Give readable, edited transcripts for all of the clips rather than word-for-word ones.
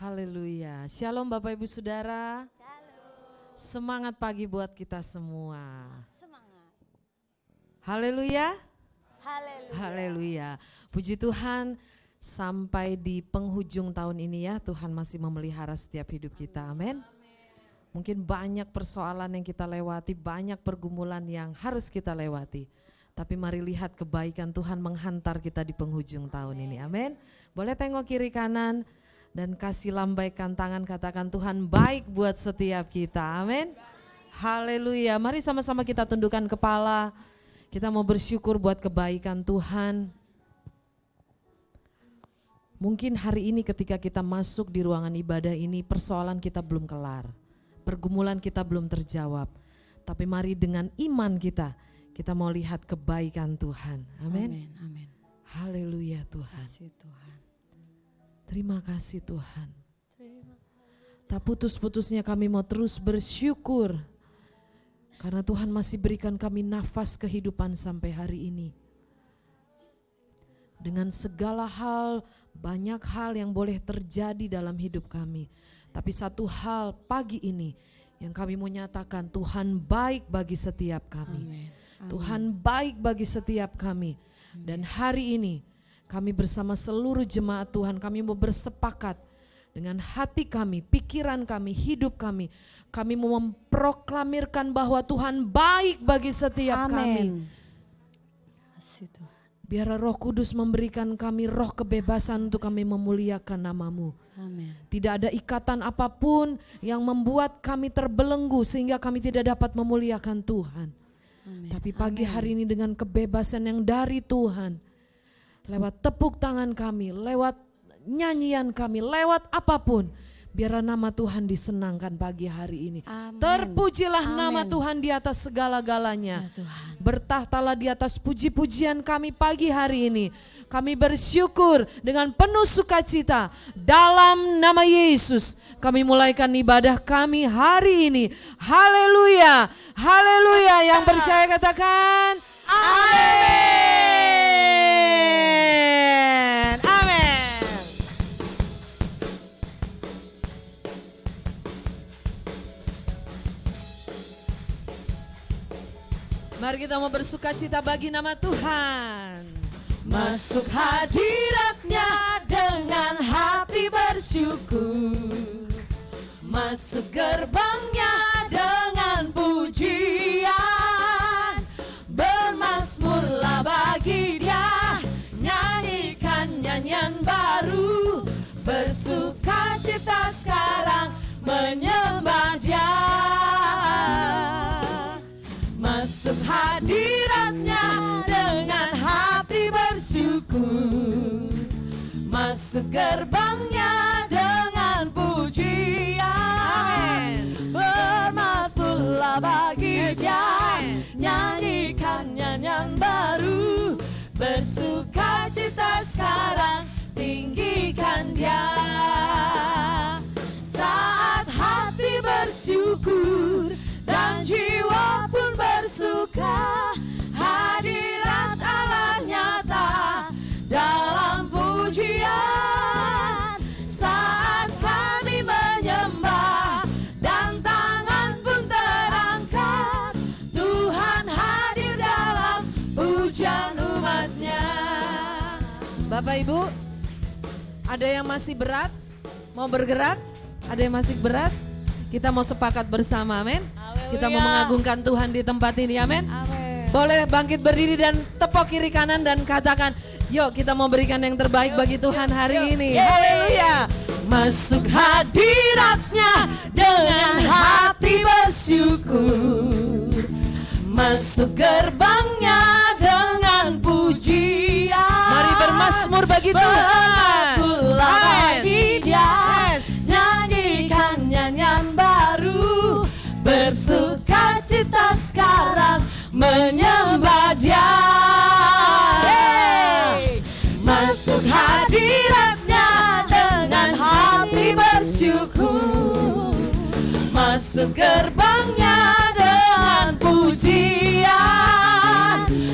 Haleluya. Shalom Bapak Ibu Saudara. Shalom. Semangat pagi buat kita semua. Semangat. Haleluya. Haleluya. Haleluya. Puji Tuhan, sampai di penghujung tahun ini ya, Tuhan masih memelihara setiap hidup kita. Amin. Mungkin banyak persoalan yang kita lewati, banyak pergumulan yang harus kita lewati. Tapi mari lihat kebaikan Tuhan menghantar kita di penghujung tahun ini. Amin. Boleh tengok kiri kanan dan kasih lambaikan tangan, katakan Tuhan baik buat setiap kita. Amin. Haleluya. Mari sama-sama kita tundukkan kepala. Kita mau bersyukur buat kebaikan Tuhan. Mungkin hari ini ketika kita masuk di ruangan ibadah ini, persoalan kita belum kelar. Pergumulan kita belum terjawab. Tapi mari dengan iman kita mau lihat kebaikan Tuhan. Amin. Amin. Haleluya Tuhan. Terima kasih Tuhan. Tak putus-putusnya kami mau terus bersyukur. Karena Tuhan masih berikan kami nafas kehidupan sampai hari ini. Dengan segala hal, banyak hal yang boleh terjadi dalam hidup kami. Tapi satu hal pagi ini yang kami mau nyatakan, Tuhan baik bagi setiap kami. Amin. Tuhan baik bagi setiap kami. Dan hari ini kami bersama seluruh jemaat Tuhan, kami mau bersepakat dengan hati kami, pikiran kami, hidup kami. Kami mau memproklamirkan bahwa Tuhan baik bagi setiap kami. Kasih Tuhan. Biar Roh Kudus memberikan kami roh kebebasan untuk kami memuliakan nama-Mu. Amin. Tidak ada ikatan apapun yang membuat kami terbelenggu sehingga kami tidak dapat memuliakan Tuhan. Amin. Tapi pagi hari ini dengan kebebasan yang dari Tuhan, lewat tepuk tangan kami, lewat nyanyian kami, lewat apapun, biar nama Tuhan disenangkan pagi hari ini. Amin. Terpujilah Amin. nama Tuhan di atas segala-galanya. Ya Tuhan. Bertahtalah di atas puji-pujian kami pagi hari ini. Kami bersyukur dengan penuh sukacita dalam nama Yesus. Kami mulaikan ibadah kami hari ini. Haleluya, haleluya. Yang percaya katakan amin. Amin. Mari kita mau bersukacita bagi nama Tuhan. Masuk hadiratnya dengan hati bersyukur. Masuk gerbangnya dengan pujian. Bermazmurlah bagi Dia, nyanyikan nyanyian baru. Bersukacita sekarang menyembah Dia. Masuk hadiratnya dengan hati bersyukur. Masuk gerbangnya dengan pujian. Bermazmurlah bagi Dia, nyanyikan nyanyian baru. Bersukacita sekarang, tinggikan Dia. Saat hati bersyukur dan jiwa pun bersuka, hadirat Allah nyata dalam pujian. Saat kami menyembah dan tangan pun terangkat, Tuhan hadir dalam pujian umatnya. Bapak Ibu, ada yang masih berat? Mau bergerak? Ada yang masih berat? Kita mau sepakat bersama, amin. Kita mau mengagungkan Tuhan di tempat ini, amin. Boleh bangkit berdiri dan tepuk kiri kanan dan katakan, yuk kita mau berikan yang terbaik bagi Tuhan hari ini. Haleluya. Masuk hadiratnya dengan hati bersyukur. Masuk gerbangnya dengan pujian. Mari bermazmur bagi Tuhan. Bagi Dia, nyanyikan nyanyian baru. Bersukacita sekarang menyembah Dia. Masuk hadiratnya dengan hati bersyukur. Masuk gerbangnya dengan pujian.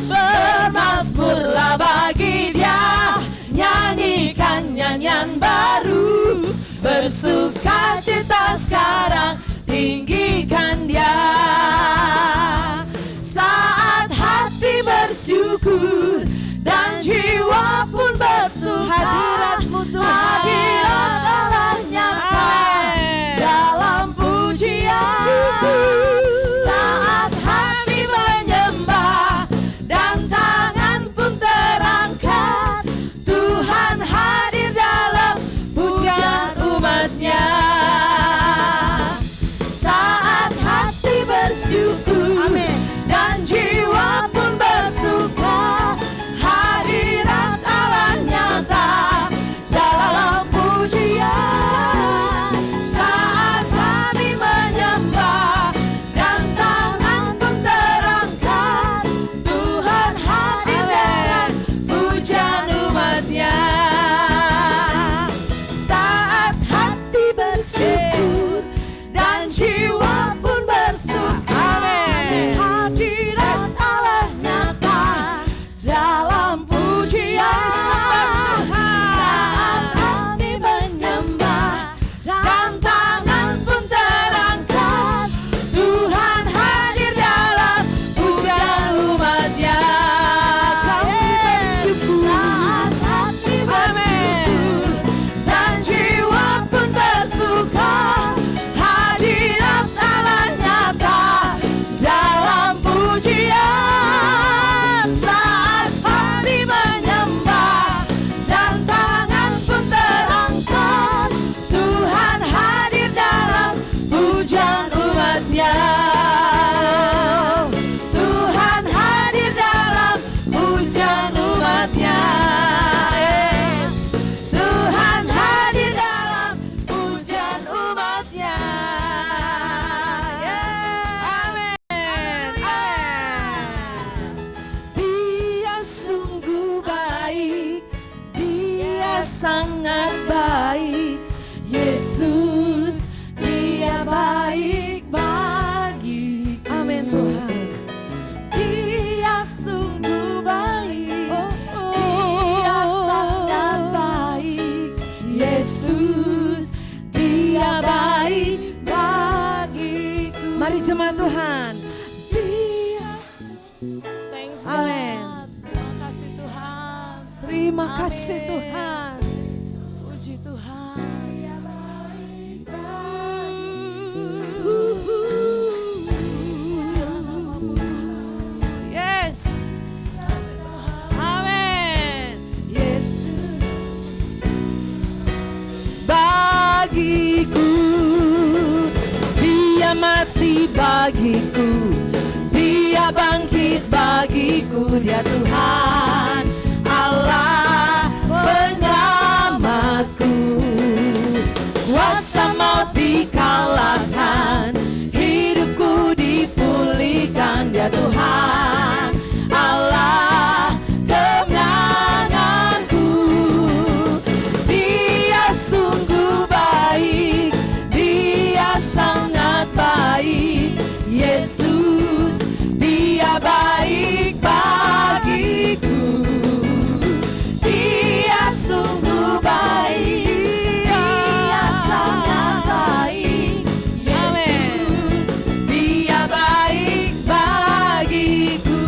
Bermazmurlah bagi Dia, nyanyikan nyanyian baru. sekarang tinggikan Dia. Saat hati bersyukur dan jiwa pun bersuka, hadirat-Mu Tuhan, hadirat Allah nyata dalam pujian. Saat hati menyembah dan tangan pun terangkat, Tuhan hadir dalam pujian umat-Nya. Saat hati bersyukur dan jiwa pun bersuka, hadirat Allah nyata dalam pujian. Saat kami menyembah dan tangan pun terangkat, Tuhan hadir dalam pujian umat-Nya. Saat hati bersyukur dan jiwa pun bersuka, hadirat Allah nyata dalam pujian. Saat kami menyembah dan tangan pun terangkat, Tuhan hadir dalam pujian umat-Nya. Kami bersyukur, saat hati bersyukur dan jiwa pun bersuka, hadirat Allah nyata dalam pujian. Saat hati menyembah dan tangan pun terangkat, Tuhan hadir dalam pujian umat-Nya. Tuhan hadir dalam pujian umat-Nya. Tuhan hadir dalam pujian umat-Nya. Amin. Dia sungguh baik, Dia sangat baik. Yesus, Dia baik bagi. Amin Tuhan. Dia sungguh baik, Dia sangat baik. Yesus, Dia baik bagiku. Mari jemaat Tuhan. Dia. Thanks Amin. God. Terima kasih Tuhan. Terima kasih Amin. Tuhan. Puji Tuhan. Yes. Amin. Yesus bagiku, Dia mati bagiku, Dia bangkit bagiku. Dia Tuhan Allah penyelamatku. Kuasa maut dikalahkan, hidupku dipulihkan. Dia Tuhan Allah kemenanganku. Dia sungguh baik, Dia sangat baik. Yesus, Dia baik bagiku. Dia sungguh baik, Dia sangat baik. Amin. Dia baik bagiku.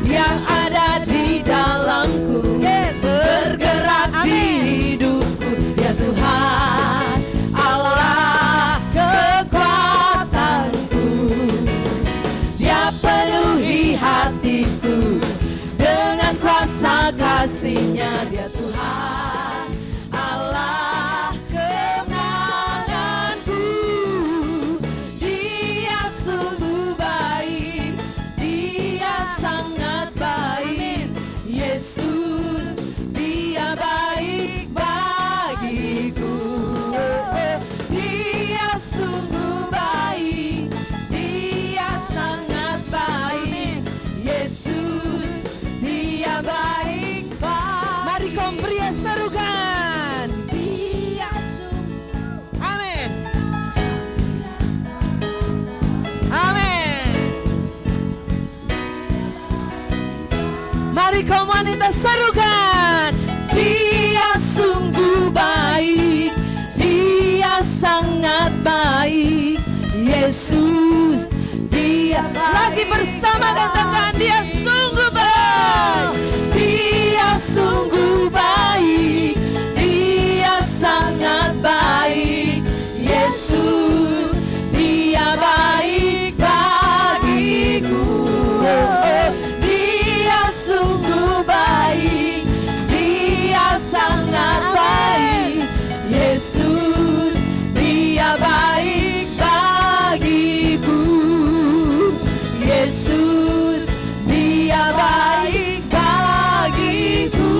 Dia ada di dalamku, bergerak di hidupku. Dia Tuhan Allah kekuatanku. Dia penuhi hatiku dengan kuasa kasih-Nya. Dia Tuhan Allah kemenanganku. Dia sungguh baik, Dia sangat baik. Yesus, Dia baik bagiku. Dia sungguh baik, Dia sangat baik. Yesus, Dia baik bagiku. Mari kaum pria serukan. Dia sungguh. Amin. Amin. Mari kaum wanita serukan. Dia sungguh baik, Dia sangat Dia lagi bersama, katakan Dia sungguh baik. Dia sungguh baik, Dia sangat baik. Yesus, Dia baik bagiku. Dia sungguh baik, Dia sangat baik. Yesus, Dia baik bagiku. Yesus, Dia baik bagiku.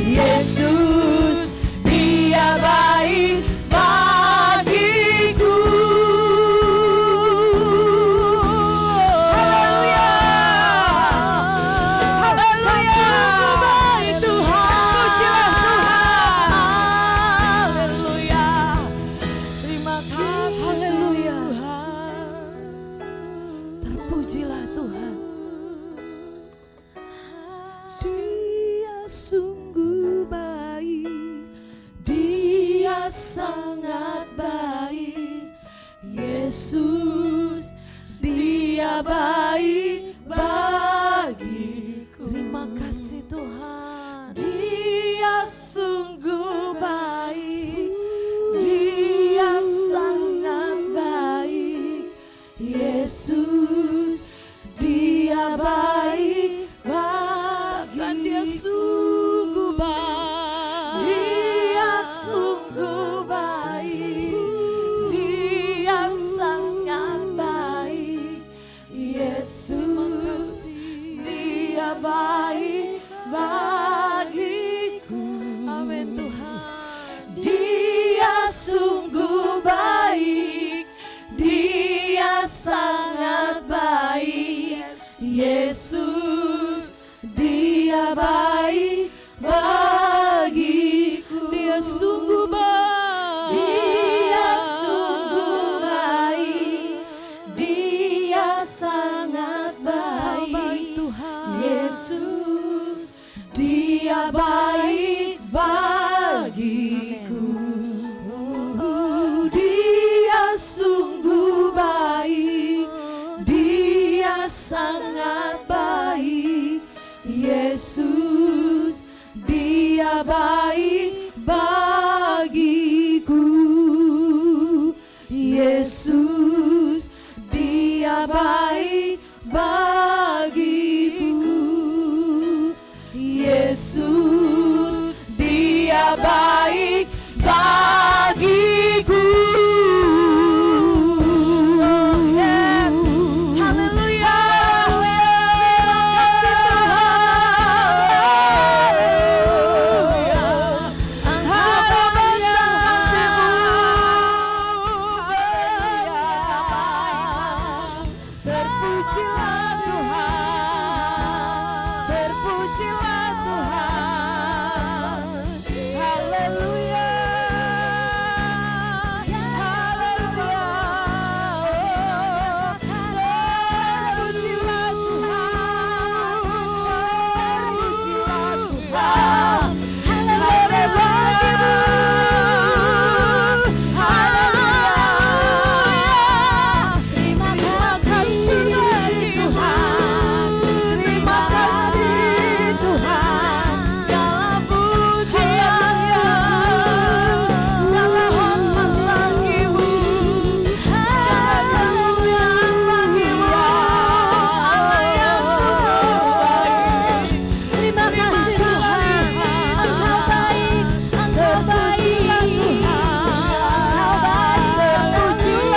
Yesus, Dia baik bagiku. Haleluya. Haleluya. Terpujilah Tuhan. Haleluya. Terima kasih Haleluya. Tuhan. Terpujilah Tuhan. Dia sungguh baik, Dia sangat baik. Yesus, Dia baik bagiku. Terima kasih Tuhan. Dia sungguh baik, Dia sangat baik. Yesus, Dia baik bagiku. Dia sungguh baik. Dia sungguh baik, Dia sangat baik. Yesus, Dia baik bagiku. Amin Tuhan. Dia sungguh baik, Dia sangat baik. Yesus, Dia baik bagiku. Dia sungguh baik. Dia sungguh baik, Dia sangat baik. Baik Tuhan. Yesus, Dia baik bagiku. Dia sungguh baik, Dia sangat baik. Yesus, Dia baik bagiku. Yesus, Dia baik bagiku. Yesus, Dia baik bagiku. Yes. Haleluya. Terpujilah Tuhan, terpujilah Tuhan. Haleluya, haleluya. Terpujilah Tuhan, terpujilah Tuhan. Terima kasih Tuhan, terima kasih Tuhan. Segala pujian, segala hormat bagimu. Haleluya bagimu. Allah yang sungguh baik. Terima kasih Tuhan, Engkau baik, Engkau baik. Terpujilah Tuhan, terpujilah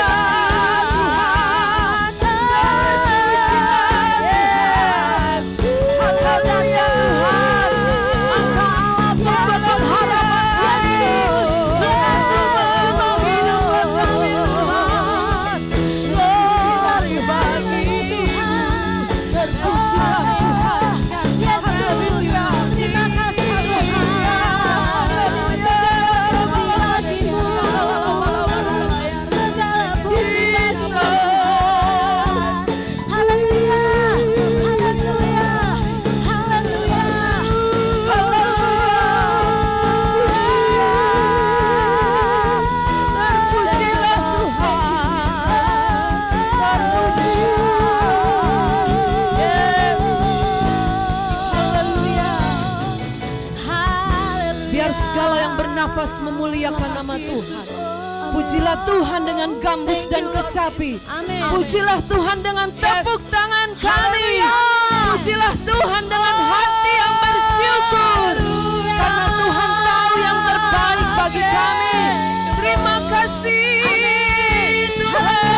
yang bernafas memuliakan nama Tuhan. Pujilah Tuhan dengan gambus dan kecapi. Amin. Pujilah Tuhan dengan tepuk tangan kami. Pujilah Tuhan dengan hati yang bersyukur. Karena Tuhan tahu yang terbaik bagi kami. Terima kasih Tuhan.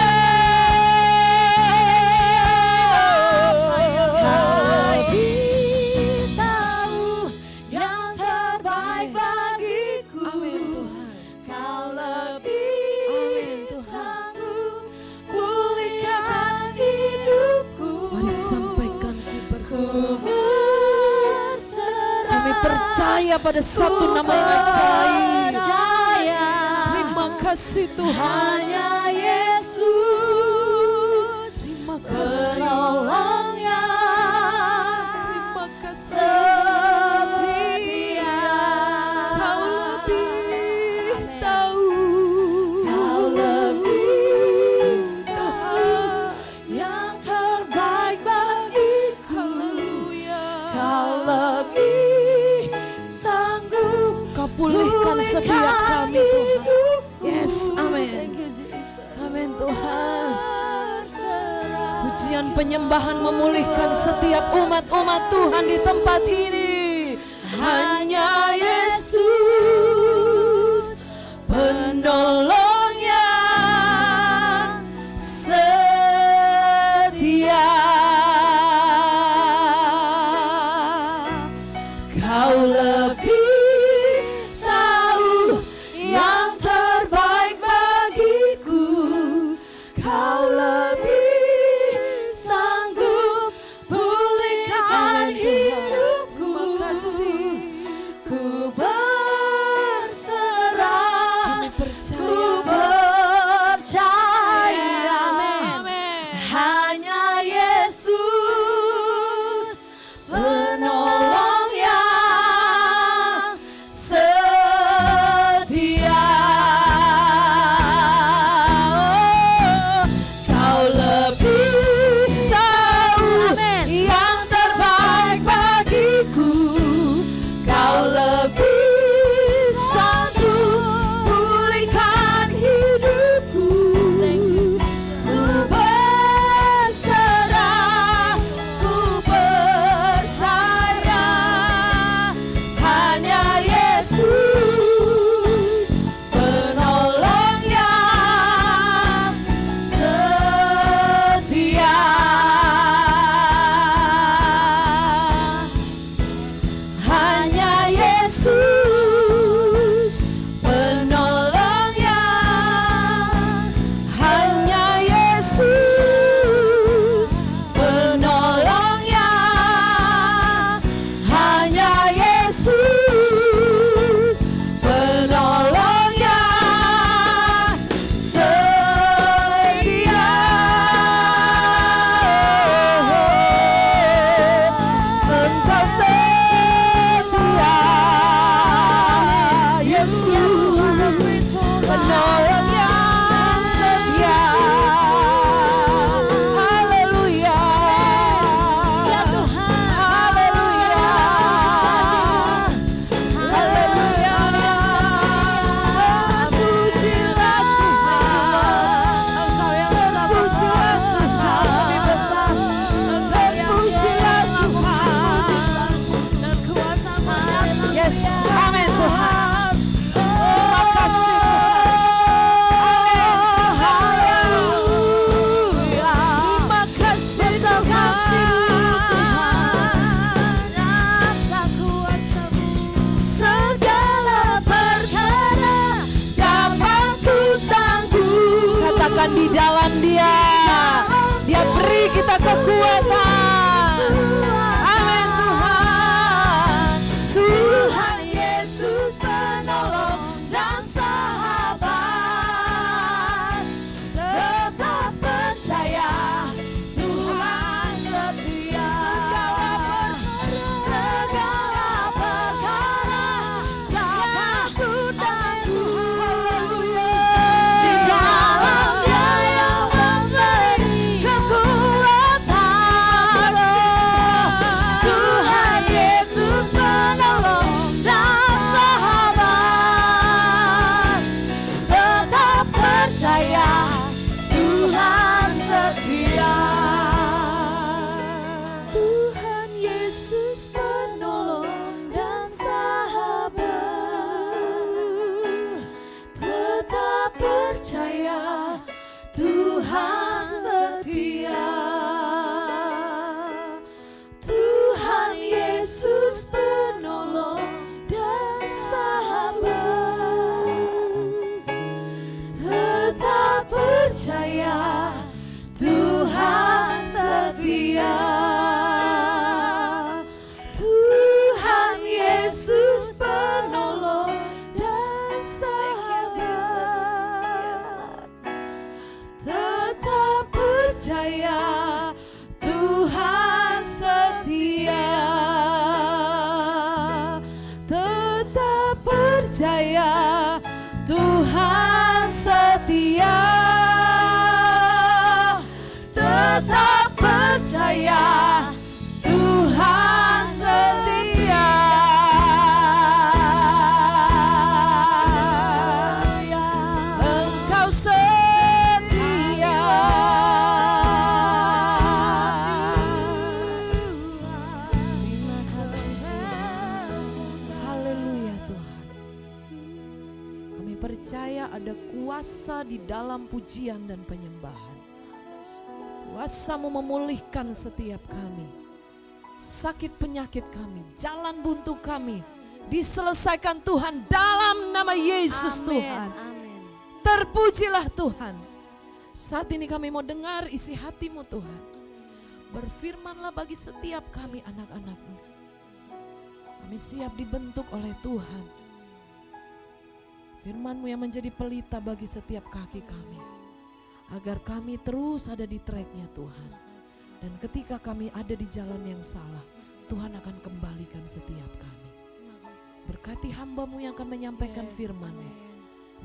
Tahu yang terbaik bagiku. Amin Tuhan. Kau lebih sanggup pulihkan hidupku. Mari sampaikan ku bersama. Berserah. Kami percaya pada satu nama yang ajaib. Percaya. Terima kasih Tuhan. Hanya Yesus Terima kasih. penolongnya. Terima kasih. Setia. Kau lebih tahu. Kau lebih tahu yang terbaik bagiku. Haleluya. Kau lebih sanggup Kau pulihkan setiap kami Tuhan. Yes, amin. Thank you, Jesus. Amin Tuhan. Berserah. Pujian penyembahan memulihkan setiap umat-umat Tuhan di tempat ini. Hanya Yesus penolong yang setia. Kau lebih tahu yang terbaik bagiku. Kau lebih Sanggup pulihkan hidupku. Terima kasih. Ku berserah. Kami percaya percaya ada kuasa di dalam pujian dan penyembahan. Kuasa-Mu memulihkan setiap kami. Sakit penyakit kami, jalan buntu kami diselesaikan Tuhan dalam nama Yesus. Amin, Tuhan. amin. Terpujilah Tuhan. Saat ini kami mau dengar isi hati-Mu Tuhan. Berfirmanlah bagi setiap kami anak-anak-Mu. Kami siap dibentuk oleh Tuhan. Firman-Mu yang menjadi pelita bagi setiap kaki kami. Agar kami terus ada di track-Nya Tuhan. Dan ketika kami ada di jalan yang salah, Tuhan akan kembalikan setiap kami. Berkati hamba-Mu yang akan menyampaikan firman-Mu.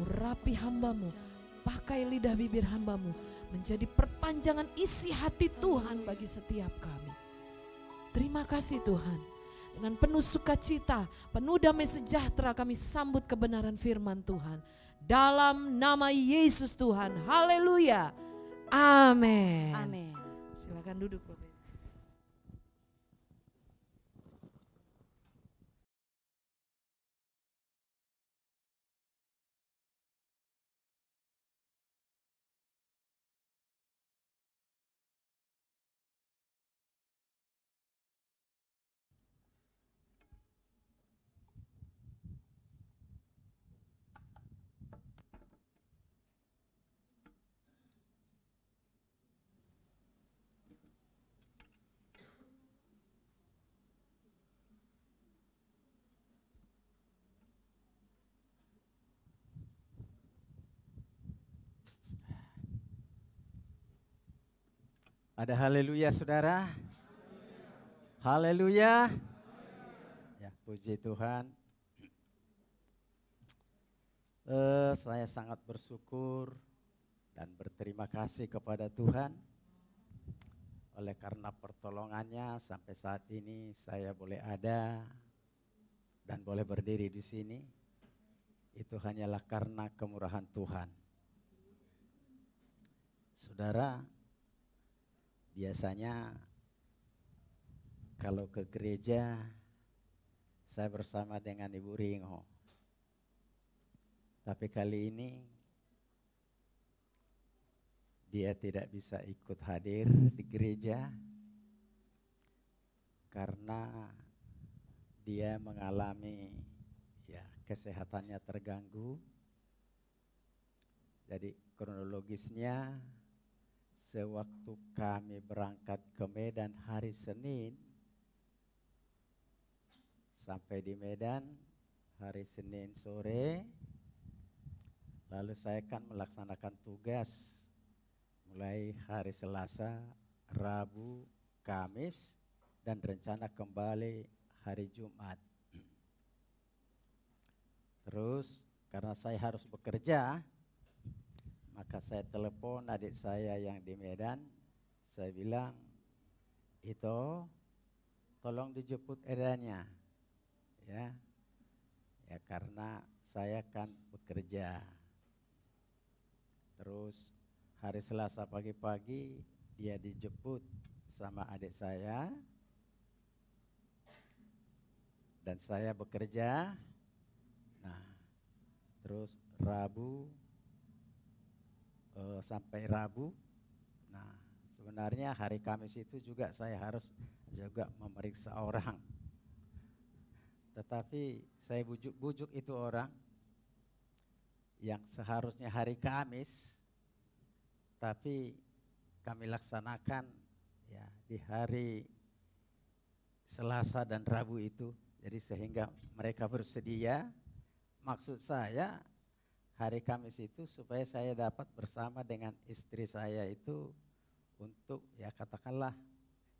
Urapi hamba-Mu, pakai lidah bibir hamba-Mu menjadi perpanjangan isi hati Tuhan bagi setiap kami. Terima kasih Tuhan. Dengan penuh sukacita, penuh damai sejahtera kami sambut kebenaran firman Tuhan. Dalam nama Yesus Tuhan. Haleluya. Amin. Amin. Silakan duduk Bapak. Ada haleluya saudara? Haleluya. Ya, puji Tuhan. Saya sangat bersyukur dan berterima kasih kepada Tuhan. Oleh karena pertolongannya sampai saat ini saya boleh ada dan boleh berdiri di sini. Itu hanyalah karena kemurahan Tuhan. Saudara, biasanya kalau ke gereja saya bersama dengan Ibu Ringo. Tapi kali ini dia tidak bisa ikut hadir di gereja karena dia mengalami kesehatannya terganggu. Jadi kronologisnya sewaktu kami berangkat ke Medan hari Senin, sampai di Medan hari Senin sore, lalu saya kan melaksanakan tugas mulai hari Selasa, Rabu, Kamis, dan rencana kembali hari Jumat. Terus karena saya harus bekerja, maka saya telepon adik saya yang di Medan. Saya bilang, itu tolong dijemput Edanya, ya karena saya kan bekerja. Terus hari Selasa pagi-pagi dia dijemput sama adik saya dan saya bekerja. Nah, terus Rabu sampai Rabu. Nah, sebenarnya hari Kamis itu juga saya harus juga memeriksa orang. Tetapi saya bujuk-bujuk itu orang yang seharusnya hari Kamis, tapi kami laksanakan ya di hari Selasa dan Rabu itu. Jadi sehingga mereka bersedia. Maksud saya hari Kamis itu supaya saya dapat bersama dengan istri saya itu untuk ya katakanlah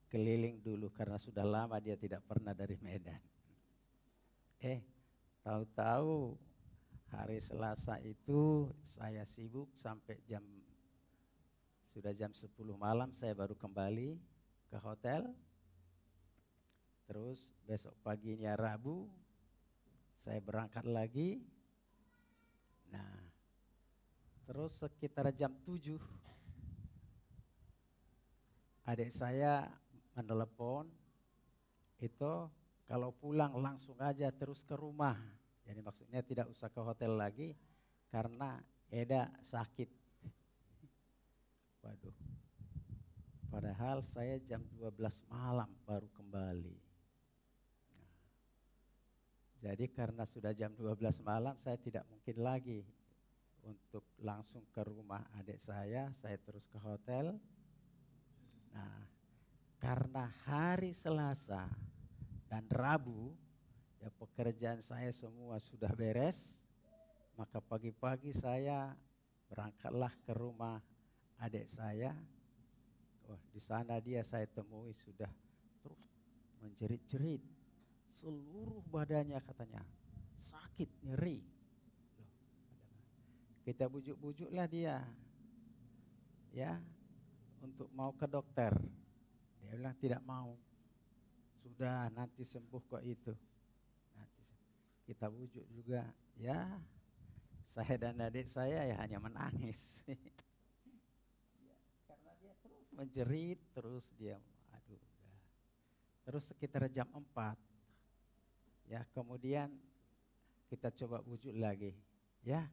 keliling dulu karena sudah lama dia tidak pernah dari Medan. Tahu-tahu hari Selasa itu saya sibuk sampai sudah jam 10 malam saya baru kembali ke hotel. Terus besok paginya Rabu saya berangkat lagi. Nah, terus sekitar jam 7 adik saya menelepon, itu kalau pulang langsung aja terus ke rumah. Jadi maksudnya tidak usah ke hotel lagi, karena Eda sakit. Waduh, padahal saya jam 12 malam baru kembali. Jadi karena sudah jam 12 malam saya tidak mungkin lagi untuk langsung ke rumah adik saya terus ke hotel. Nah, karena hari Selasa dan Rabu ya pekerjaan saya semua sudah beres, maka pagi-pagi saya berangkatlah ke rumah adik saya. Oh, di sana dia saya temui sudah terus menjerit-jerit. Seluruh badannya katanya sakit, nyeri. Loh, kita bujuk-bujuklah dia, ya, untuk mau ke dokter. Dia bilang tidak mau. Sudah nanti sembuh kok itu. Nanti kita bujuk juga, ya. Saya dan adik saya ya hanya menangis. Ya, karena dia terus menjerit, terus dia, aduh. Ya. Terus sekitar jam 4. Ya, kemudian kita coba bujuk lagi. Ya,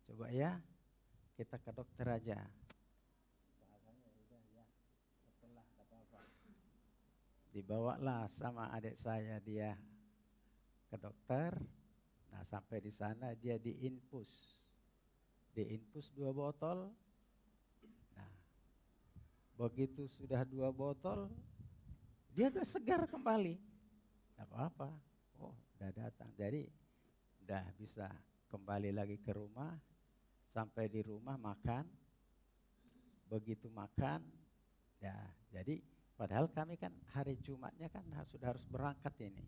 coba ya, kita ke dokter aja. Dibawalah sama adik saya dia ke dokter. Nah, sampai di sana dia diinfus 2 botol. Nah, begitu sudah 2 botol, dia udah segar kembali. Tidak apa-apa. Oh, udah datang. Jadi udah bisa kembali lagi ke rumah. Sampai di rumah makan. Begitu makan, ya jadi padahal kami kan hari Jumatnya kan sudah harus berangkat ini.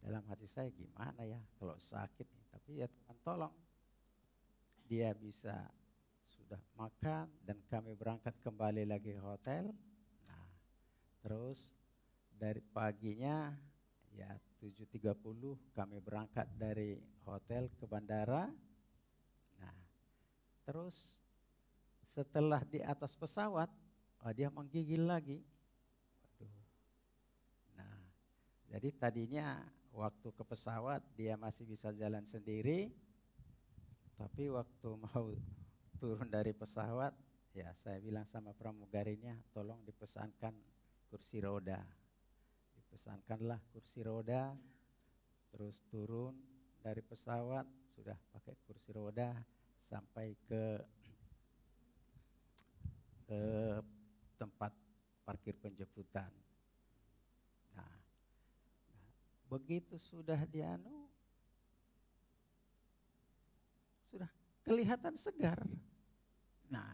Dalam hati saya gimana ya kalau sakit. Tapi ya Tuhan tolong. Dia bisa sudah makan dan kami berangkat kembali lagi ke hotel. Nah, terus dari paginya ya 7.30 kami berangkat dari hotel ke bandara. Nah, terus setelah di atas pesawat, dia menggigil lagi. Waduh. Nah, jadi tadinya waktu ke pesawat dia masih bisa jalan sendiri, tapi waktu mau turun dari pesawat, ya saya bilang sama pramugarinya, tolong dipesankan kursi roda. Dipesankanlah kursi roda, terus turun dari pesawat sudah pakai kursi roda sampai ke tempat parkir penjemputan. Nah, begitu sudah sudah kelihatan segar. Nah,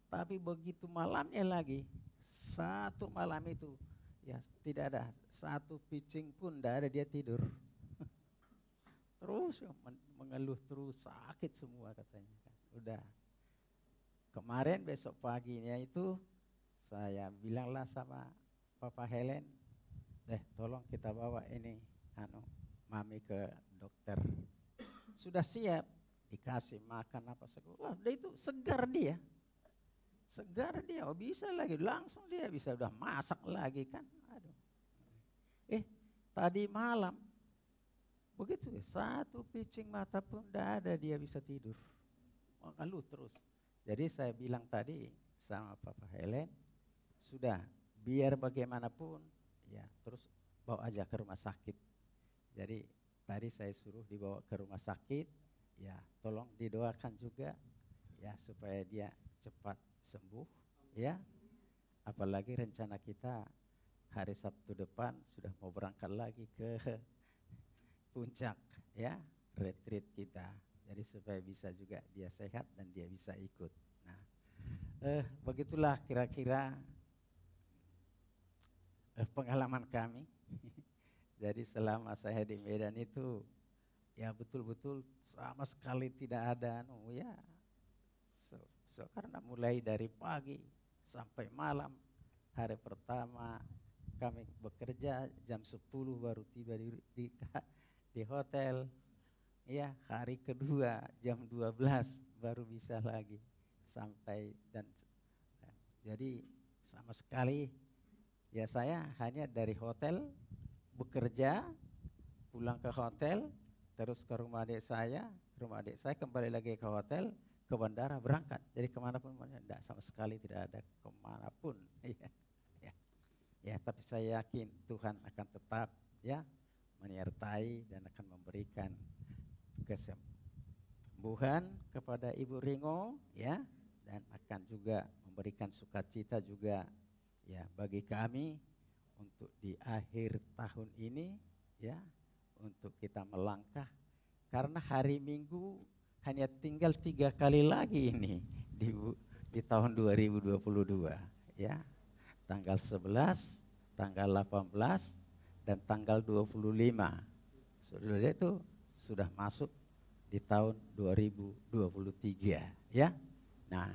tapi begitu malamnya lagi, satu malam itu ya tidak ada satu pitching pun, tidak ada dia tidur. Terus mengeluh terus, sakit semua katanya kan. Udah. Kemarin besok paginya itu saya bilanglah sama Papa Helen, tolong kita bawa ini Mami ke dokter. Sudah siap, dikasih makan apa segala. Wah, udah itu segar dia. Segar dia, oh bisa lagi, langsung dia bisa udah masak lagi kan. Aduh. Tadi malam begitu ya, satu pitching mata pun tidak ada dia bisa tidur. Mengeluh terus. Jadi saya bilang tadi sama Papa Helen, sudah biar bagaimanapun ya terus bawa aja ke rumah sakit. Jadi tadi saya suruh dibawa ke rumah sakit, ya tolong didoakan juga ya supaya dia cepat sembuh ya. Apalagi rencana kita hari Sabtu depan sudah mau berangkat lagi ke puncak ya, retreat kita. Jadi supaya bisa juga dia sehat dan dia bisa ikut. Nah, begitulah kira-kira pengalaman kami. Jadi selama saya di Medan itu, ya betul-betul sama sekali tidak ada ya. Karena mulai dari pagi sampai malam, hari pertama kami bekerja jam 10 baru tiba di hotel. Ya, hari kedua jam 12 baru bisa lagi sampai jadi sama sekali ya saya hanya dari hotel bekerja, pulang ke hotel, terus ke rumah adik saya, ke rumah adik saya, kembali lagi ke hotel, ke bandara, berangkat. Jadi kemanapun, tidak sama sekali tidak ada kemanapun. Ya, ya, ya, tapi saya yakin Tuhan akan tetap ya menyertai dan akan memberikan kesembuhan kepada Ibu Ringo ya, dan akan juga memberikan sukacita juga ya bagi kami untuk di akhir tahun ini ya, untuk kita melangkah, karena hari Minggu hanya tinggal 3 kali lagi ini di tahun 2022 ya, tanggal 11, tanggal 18 dan tanggal 25. Saudara itu sudah masuk di tahun 2023 ya. Nah,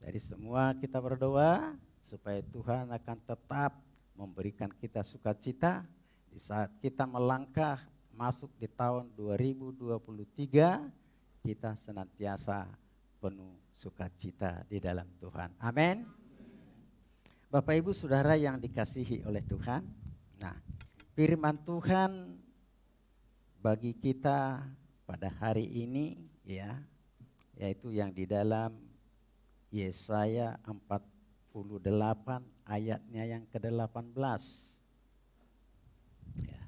jadi semua kita berdoa supaya Tuhan akan tetap memberikan kita sukacita di saat kita melangkah masuk di tahun 2023, kita senantiasa penuh sukacita di dalam Tuhan. Amin. Bapak Ibu Saudara yang dikasihi oleh Tuhan. Nah, firman Tuhan bagi kita pada hari ini ya, yaitu yang di dalam Yesaya 48 ayatnya yang ke-18. Ya.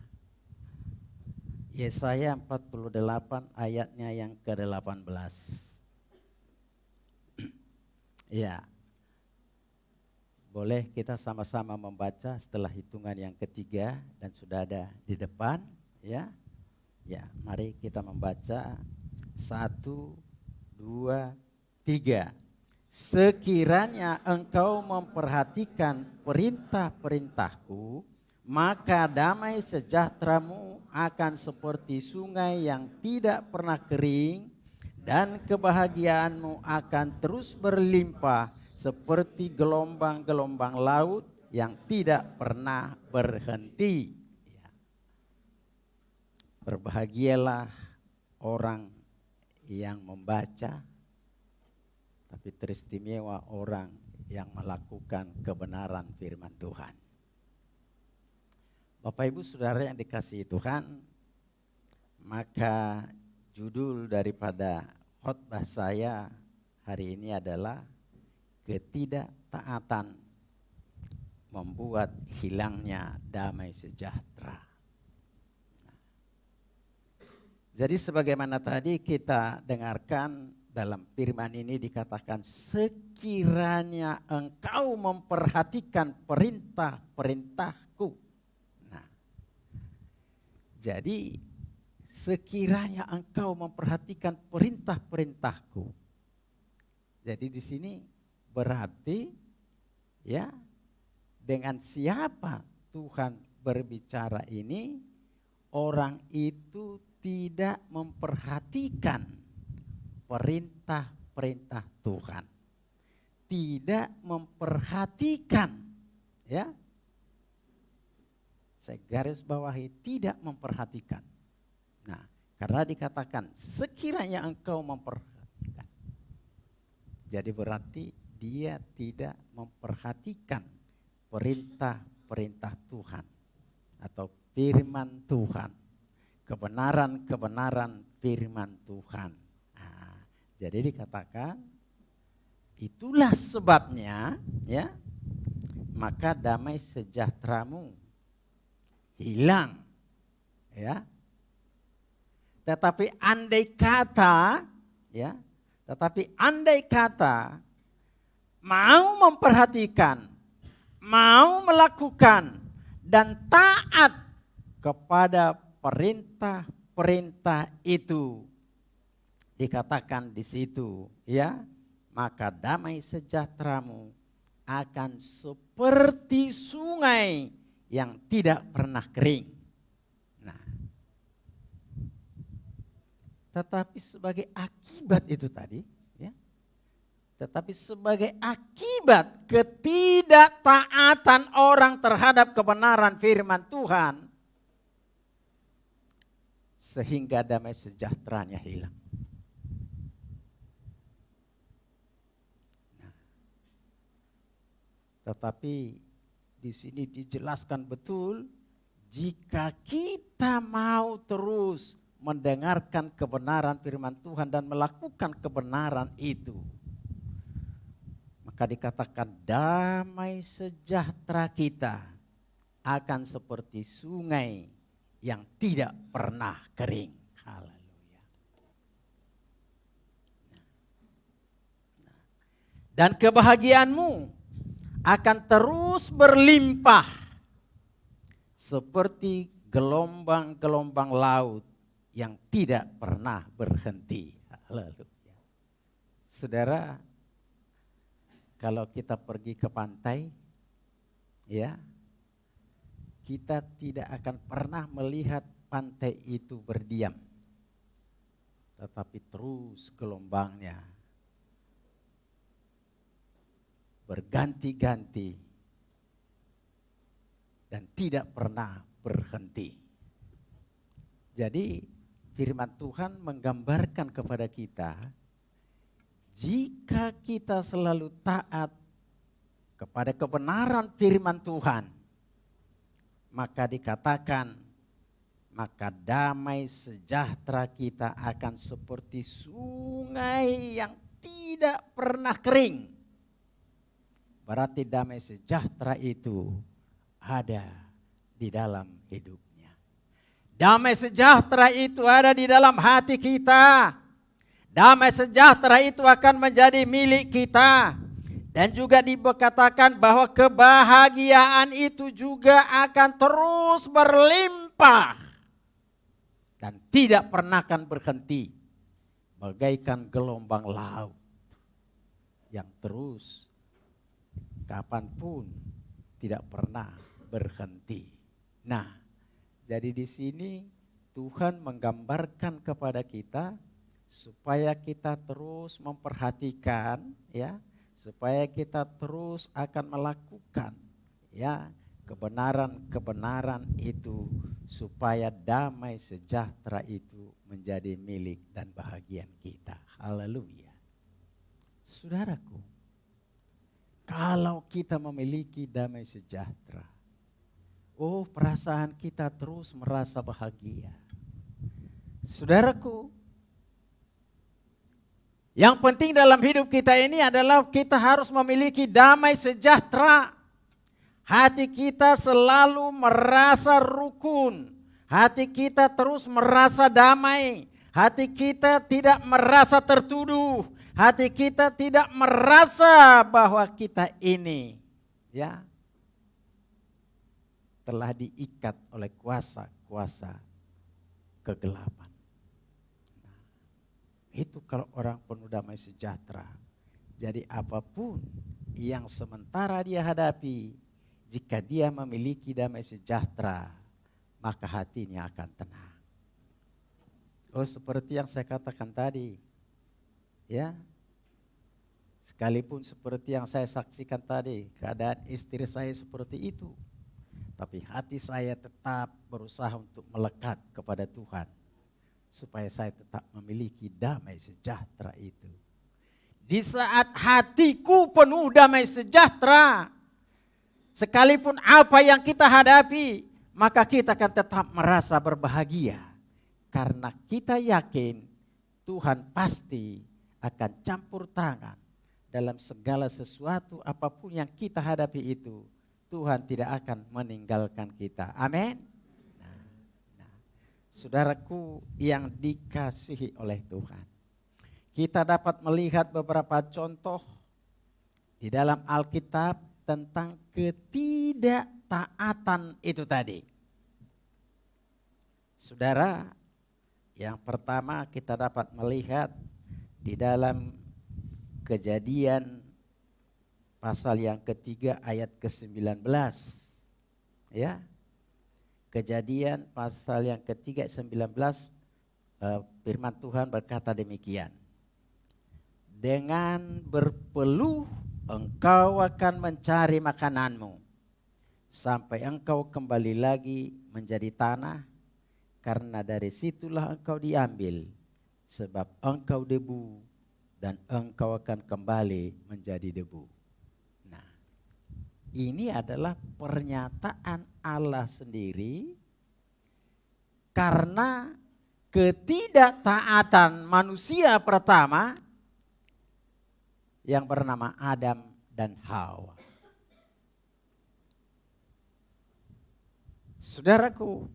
Yesaya 48 ayatnya yang ke-18. Ya. Boleh kita sama-sama membaca setelah hitungan yang ketiga dan sudah ada di depan ya. Ya, mari kita membaca 1, 2, 3. Sekiranya engkau memperhatikan perintah-perintahku, maka damai sejahteramu akan seperti sungai yang tidak pernah kering, dan kebahagiaanmu akan terus berlimpah seperti gelombang-gelombang laut yang tidak pernah berhenti. Ya. Berbahagialah orang yang membaca, tapi teristimewa orang yang melakukan kebenaran firman Tuhan. Bapak Ibu Saudara yang dikasihi Tuhan, maka judul daripada khotbah saya hari ini adalah ketidaktaatan membuat hilangnya damai sejahtera. Jadi sebagaimana tadi kita dengarkan dalam firman ini dikatakan, sekiranya engkau memperhatikan perintah-perintahku. Nah, jadi sekiranya engkau memperhatikan perintah-perintahku. Jadi di sini berarti ya, dengan siapa Tuhan berbicara ini, orang itu tidak memperhatikan perintah-perintah Tuhan, tidak memperhatikan ya. Saya garis bawahi, tidak memperhatikan. Nah, karena dikatakan sekiranya engkau memperhatikan, jadi berarti dia tidak memperhatikan perintah-perintah Tuhan atau firman Tuhan, kebenaran-kebenaran firman Tuhan. Jadi dikatakan itulah sebabnya ya, maka damai sejahteramu hilang ya. Tetapi andai kata ya, mau memperhatikan, mau melakukan dan taat kepada perintah-perintah itu, dikatakan di situ ya, maka damai sejahteramu akan seperti sungai yang tidak pernah kering. Nah, tetapi sebagai akibat itu tadi ya, tetapi sebagai akibat ketidaktaatan orang terhadap kebenaran firman Tuhan, sehingga damai sejahteranya hilang. Tetapi di sini dijelaskan betul, jika kita mau terus mendengarkan kebenaran firman Tuhan dan melakukan kebenaran itu, maka dikatakan damai sejahtera kita akan seperti sungai yang tidak pernah kering. Haleluya. Dan kebahagiaanmu akan terus berlimpah seperti gelombang-gelombang laut yang tidak pernah berhenti. Haleluya. Saudara, kalau kita pergi ke pantai, ya, kita tidak akan pernah melihat pantai itu berdiam, tetapi terus gelombangnya berganti-ganti dan tidak pernah berhenti. Jadi firman Tuhan menggambarkan kepada kita, jika kita selalu taat kepada kebenaran firman Tuhan, maka dikatakan, maka damai sejahtera kita akan seperti sungai yang tidak pernah kering. Berarti damai sejahtera itu ada di dalam hidupnya. Damai sejahtera itu ada di dalam hati kita. Damai sejahtera itu akan menjadi milik kita. Dan juga dikatakan bahwa kebahagiaan itu juga akan terus berlimpah. Dan tidak pernah akan berhenti. Bagaikan gelombang laut yang terus kapanpun tidak pernah berhenti. Nah, jadi di sini Tuhan menggambarkan kepada kita supaya kita terus memperhatikan, ya, supaya kita terus akan melakukan, ya, kebenaran-kebenaran itu, supaya damai sejahtera itu menjadi milik dan bahagian kita. Haleluya. Saudaraku, kalau kita memiliki damai sejahtera, oh, perasaan kita terus merasa bahagia. Saudaraku, yang penting dalam hidup kita ini adalah kita harus memiliki damai sejahtera. Hati kita selalu merasa rukun. Hati kita terus merasa damai. Hati kita tidak merasa tertuduh. Hati kita tidak merasa bahwa kita ini, ya, telah diikat oleh kuasa-kuasa kegelapan. Nah, itu kalau orang penuh damai sejahtera. Jadi apapun yang sementara dia hadapi, jika dia memiliki damai sejahtera, maka hatinya akan tenang. Oh, seperti yang saya katakan tadi, ya, sekalipun seperti yang saya saksikan tadi, keadaan istri saya seperti itu, tapi hati saya tetap berusaha untuk melekat kepada Tuhan, supaya saya tetap memiliki damai sejahtera itu. Di saat hatiku penuh damai sejahtera, sekalipun apa yang kita hadapi, maka kita akan tetap merasa berbahagia. Karena kita yakin Tuhan pasti akan campur tangan dalam segala sesuatu apapun yang kita hadapi itu. Tuhan tidak akan meninggalkan kita. Amin. Nah, saudaraku yang dikasihi oleh Tuhan, kita dapat melihat beberapa contoh di dalam Alkitab tentang ketidaktaatan itu tadi. Saudara, yang pertama kita dapat melihat di dalam Kejadian pasal yang ketiga ayat ke-19. Ya. Kejadian pasal yang ketiga 19, firman Tuhan berkata demikian. Dengan berpeluh engkau akan mencari makananmu sampai engkau kembali lagi menjadi tanah, karena dari situlah engkau diambil, sebab engkau debu dan engkau akan kembali menjadi debu. Nah, ini adalah pernyataan Allah sendiri, karena ketidaktaatan manusia pertama yang bernama Adam dan Hawa. Saudaraku,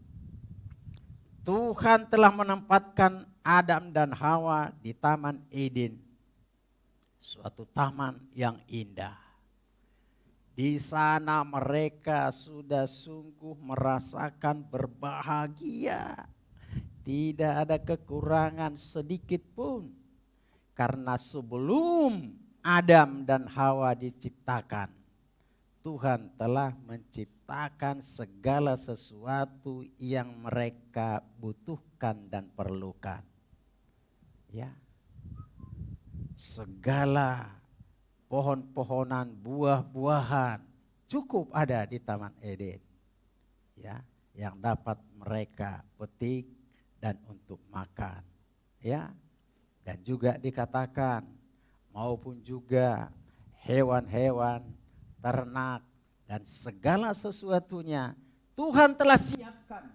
Tuhan telah menempatkan Adam dan Hawa di Taman Eden, suatu taman yang indah. Di sana mereka sudah sungguh merasakan berbahagia. Tidak ada kekurangan sedikit pun. Karena sebelum Adam dan Hawa diciptakan, Tuhan telah menciptakan segala sesuatu yang mereka butuhkan dan perlukan. Ya. Segala pohon-pohonan, buah-buahan cukup ada di Taman Eden. Ya, yang dapat mereka petik dan untuk makan. Ya. Dan juga dikatakan maupun juga hewan-hewan, ternak dan segala sesuatunya Tuhan telah siapkan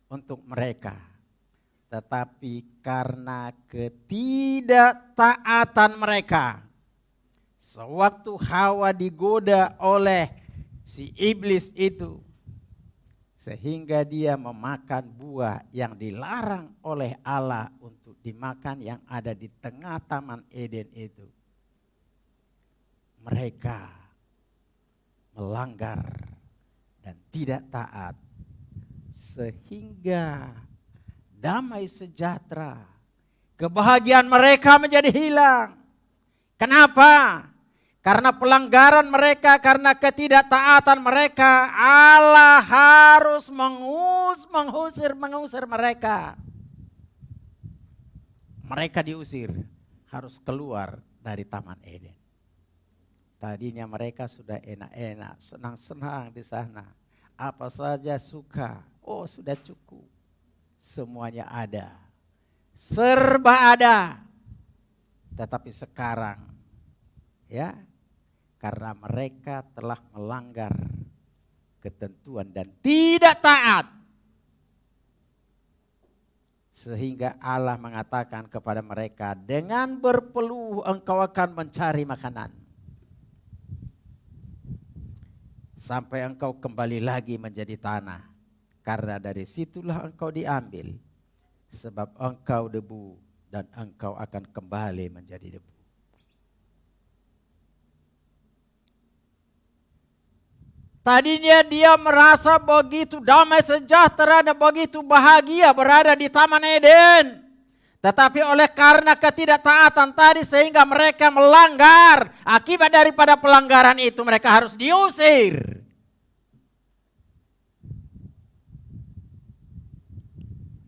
untuk mereka. Tetapi karena ketidaktaatan mereka, sewaktu Hawa digoda oleh si iblis itu, sehingga dia memakan buah yang dilarang oleh Allah untuk dimakan yang ada di tengah Taman Eden itu. Mereka melanggar dan tidak taat, sehingga damai sejahtera, kebahagiaan mereka menjadi hilang. Kenapa? Karena pelanggaran mereka, karena ketidaktaatan mereka, Allah harus mengusir mereka. Mereka diusir, harus keluar dari Taman Eden. Tadinya mereka sudah enak-enak, senang-senang di sana. Apa saja suka, oh sudah cukup. Semuanya ada, serba ada. Tetapi sekarang, ya, karena mereka telah melanggar ketentuan dan tidak taat, sehingga Allah mengatakan kepada mereka, dengan berpeluh engkau akan mencari makanan sampai engkau kembali lagi menjadi tanah, karena dari situlah engkau diambil, sebab engkau debu dan engkau akan kembali menjadi debu. Tadinya dia merasa begitu damai sejahtera dan begitu bahagia berada di Taman Eden. Tetapi oleh karena ketidaktaatan tadi sehingga mereka melanggar. Akibat daripada pelanggaran itu mereka harus diusir.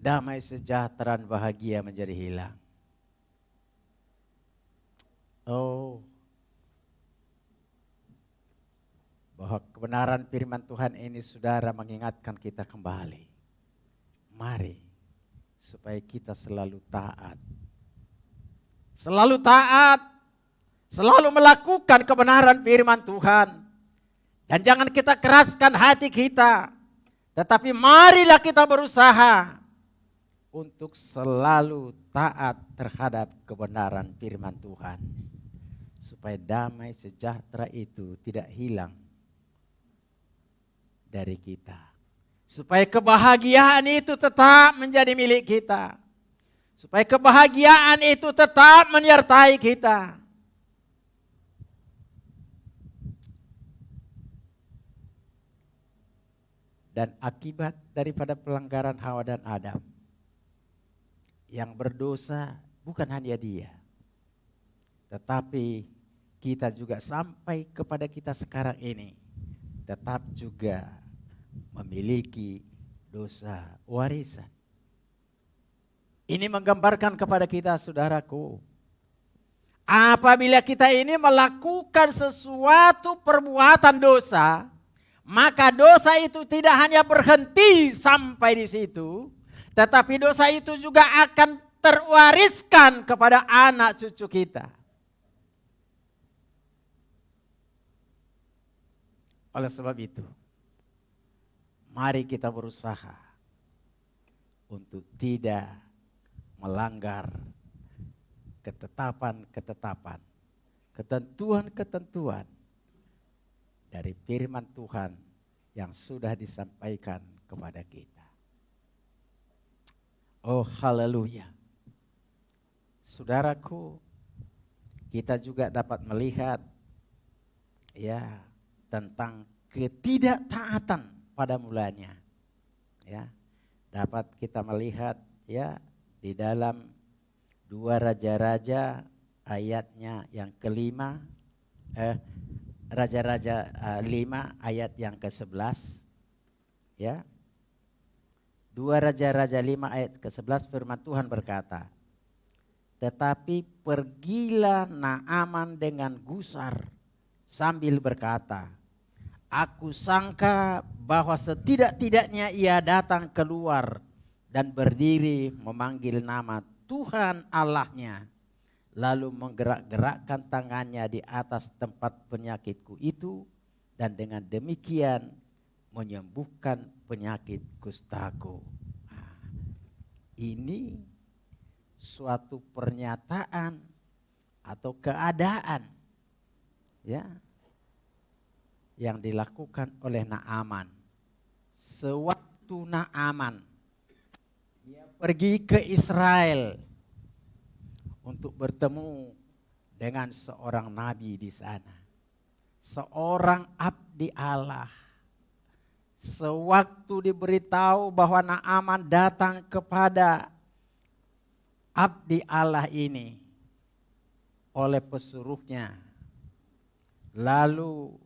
Damai sejahtera dan bahagia menjadi hilang. Oh, bahwa kebenaran firman Tuhan ini saudara mengingatkan kita kembali. Mari supaya kita selalu taat. Selalu taat. Selalu melakukan kebenaran firman Tuhan. Dan jangan kita keraskan hati kita. Tetapi marilah kita berusaha untuk selalu taat terhadap kebenaran firman Tuhan. Supaya damai sejahtera itu tidak hilang dari kita. Supaya kebahagiaan itu tetap menjadi milik kita. Supaya kebahagiaan itu tetap menyertai kita. Dan akibat daripada pelanggaran Hawa dan Adam, yang berdosa bukan hanya dia, tetapi kita juga sampai kepada kita sekarang ini tetap juga memiliki dosa warisan. Ini menggambarkan kepada kita saudaraku, apabila kita ini melakukan sesuatu perbuatan dosa, maka dosa itu tidak hanya berhenti sampai di situ, tetapi dosa itu juga akan terwariskan kepada anak cucu kita. Oleh sebab itu, mari kita berusaha untuk tidak melanggar ketetapan-ketetapan, ketentuan-ketentuan dari firman Tuhan yang sudah disampaikan kepada kita. Oh haleluya. Saudaraku, kita juga dapat melihat ya tentang ketidaktaatan pada mulanya. Ya, dapat kita melihat ya di dalam 2 Raja-Raja ayatnya yang kelima, Raja-Raja 5 ayat yang ke-11. Ya. 2 Raja-Raja 5 ayat ke-11 firman Tuhan berkata, tetapi pergilah Naaman dengan gusar sambil berkata, aku sangka bahwa setidak-tidaknya ia datang keluar dan berdiri memanggil nama Tuhan Allahnya, lalu menggerak-gerakkan tangannya di atas tempat penyakitku itu, dan dengan demikian menyembuhkan penyakit kustaku. Ini suatu pernyataan atau keadaan ya yang dilakukan oleh Naaman. Sewaktu Naaman dia pergi ke Israel untuk bertemu dengan seorang nabi di sana, seorang abdi Allah. Sewaktu diberitahu bahwa Naaman datang kepada abdi Allah ini oleh pesuruhnya, lalu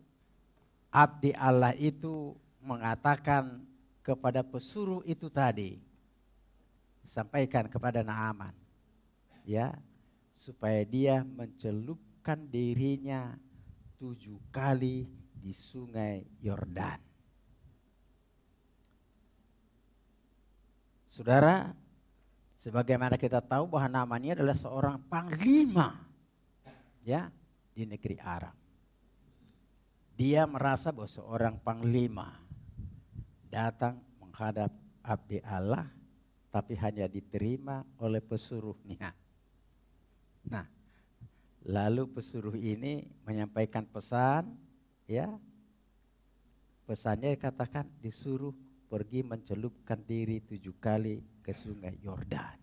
abdi Allah itu mengatakan kepada pesuruh itu tadi, sampaikan kepada Naaman, ya, supaya dia mencelupkan dirinya 7 kali di sungai Yordan. Saudara, sebagaimana kita tahu bahwa Naaman ini adalah seorang panglima ya di negeri Aram. Dia merasa bahwa seorang panglima datang menghadap abdi Allah, tapi hanya diterima oleh pesuruhnya. Nah, lalu pesuruh ini menyampaikan pesan, ya, pesannya dikatakan disuruh pergi mencelupkan diri 7 kali ke sungai Yordan.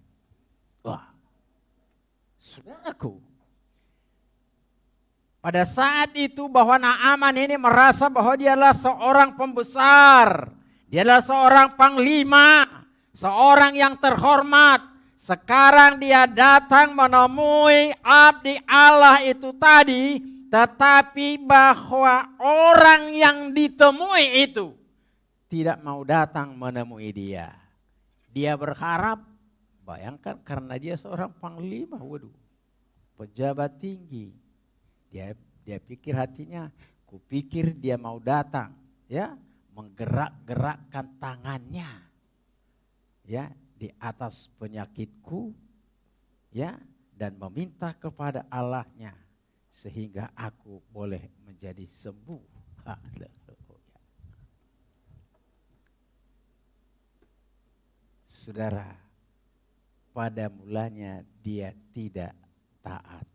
Wah, saudaraku, pada saat itu bahwa Naaman ini merasa bahwa dia adalah seorang pembesar, dia adalah seorang panglima, seorang yang terhormat. Sekarang dia datang menemui abdi Allah itu tadi, tetapi bahwa orang yang ditemui itu tidak mau datang menemui dia. Dia berharap, bayangkan karena dia seorang panglima, waduh, pejabat tinggi. Dia pikir hatinya, kupikir dia mau datang, ya, menggerak-gerakkan tangannya, ya, di atas penyakitku, ya, dan meminta kepada Allahnya sehingga aku boleh menjadi sembuh. Saudara, pada mulanya dia tidak taat.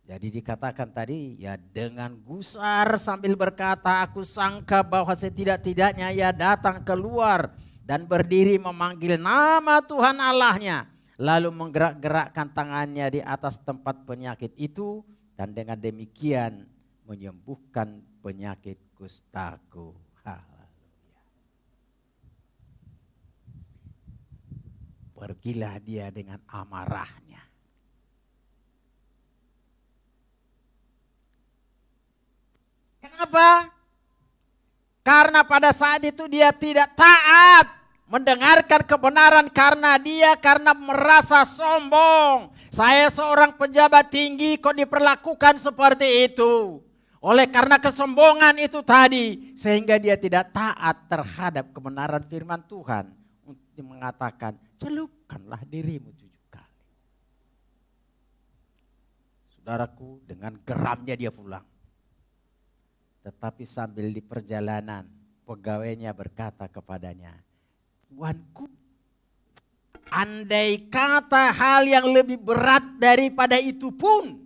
Jadi dikatakan tadi, ya, dengan gusar sambil berkata, aku sangka bahwa setidak-tidaknya ia datang keluar dan berdiri memanggil nama Tuhan Allahnya, lalu menggerak-gerakkan tangannya di atas tempat penyakit itu, dan dengan demikian menyembuhkan penyakit kustaku. Haleluya. Pergilah dia dengan amarahnya. Kenapa? Karena pada saat itu dia tidak taat mendengarkan kebenaran karena merasa sombong. Saya seorang pejabat tinggi kok diperlakukan seperti itu. Oleh karena kesombongan itu tadi, sehingga dia tidak taat terhadap kebenaran firman Tuhan untuk mengatakan, celupkanlah dirimu 7 kali. Saudaraku, dengan geramnya dia pulang. Tetapi sambil di perjalanan, pegawainya berkata kepadanya, Tuanku, Andai kata hal yang lebih berat daripada itu pun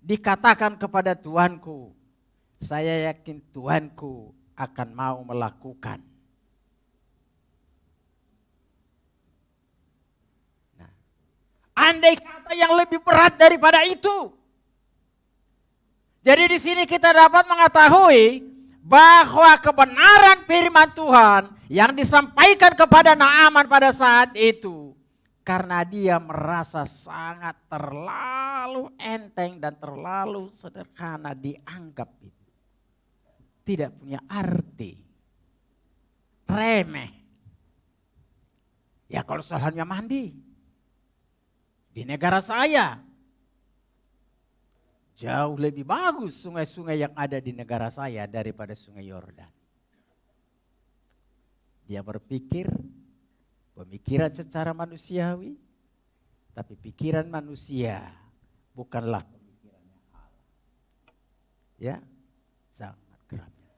dikatakan kepada Tuanku, saya yakin Tuanku akan mau melakukan. Nah, andai kata yang lebih berat daripada itu. Jadi di sini kita dapat mengetahui bahwa kebenaran firman Tuhan yang disampaikan kepada Naaman pada saat itu, karena dia merasa sangat terlalu enteng dan terlalu sederhana dianggap itu. Tidak punya arti. Remeh. Ya kalau soalnya mandi. Di negara saya. Jauh lebih bagus sungai-sungai yang ada di negara saya daripada sungai Yordan. Dia berpikir pemikiran secara manusiawi, tapi pikiran manusia bukanlah pemikirannya Allah. Ya, sangat keramnya.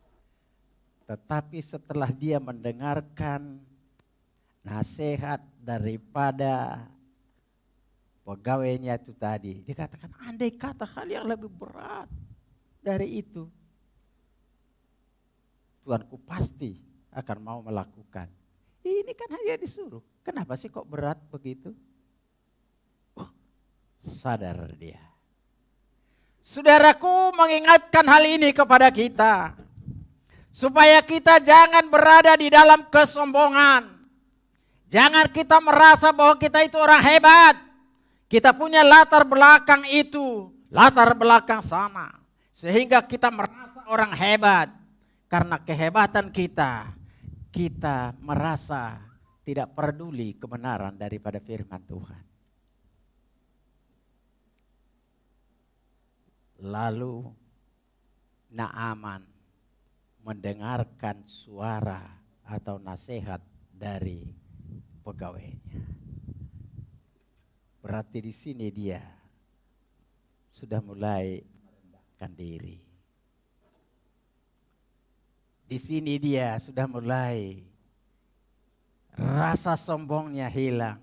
Tetapi setelah dia mendengarkan nasihat daripada pegawainya itu tadi, dia katakan andai kata hal yang lebih berat dari itu, Tuanku pasti akan mau melakukan. Ini kan hanya disuruh. Kenapa sih kok berat begitu? Oh, sadar dia. Saudaraku, mengingatkan hal ini kepada kita. Supaya kita jangan berada di dalam kesombongan. Jangan kita merasa bahwa kita itu orang hebat. Kita punya latar belakang itu, latar belakang sana. Sehingga kita merasa orang hebat. Karena kehebatan kita merasa tidak peduli kebenaran daripada firman Tuhan. Lalu Naaman mendengarkan suara atau nasihat dari pegawainya. Berarti di sini dia sudah mulai merendahkan diri. Di sini dia sudah mulai rasa sombongnya hilang.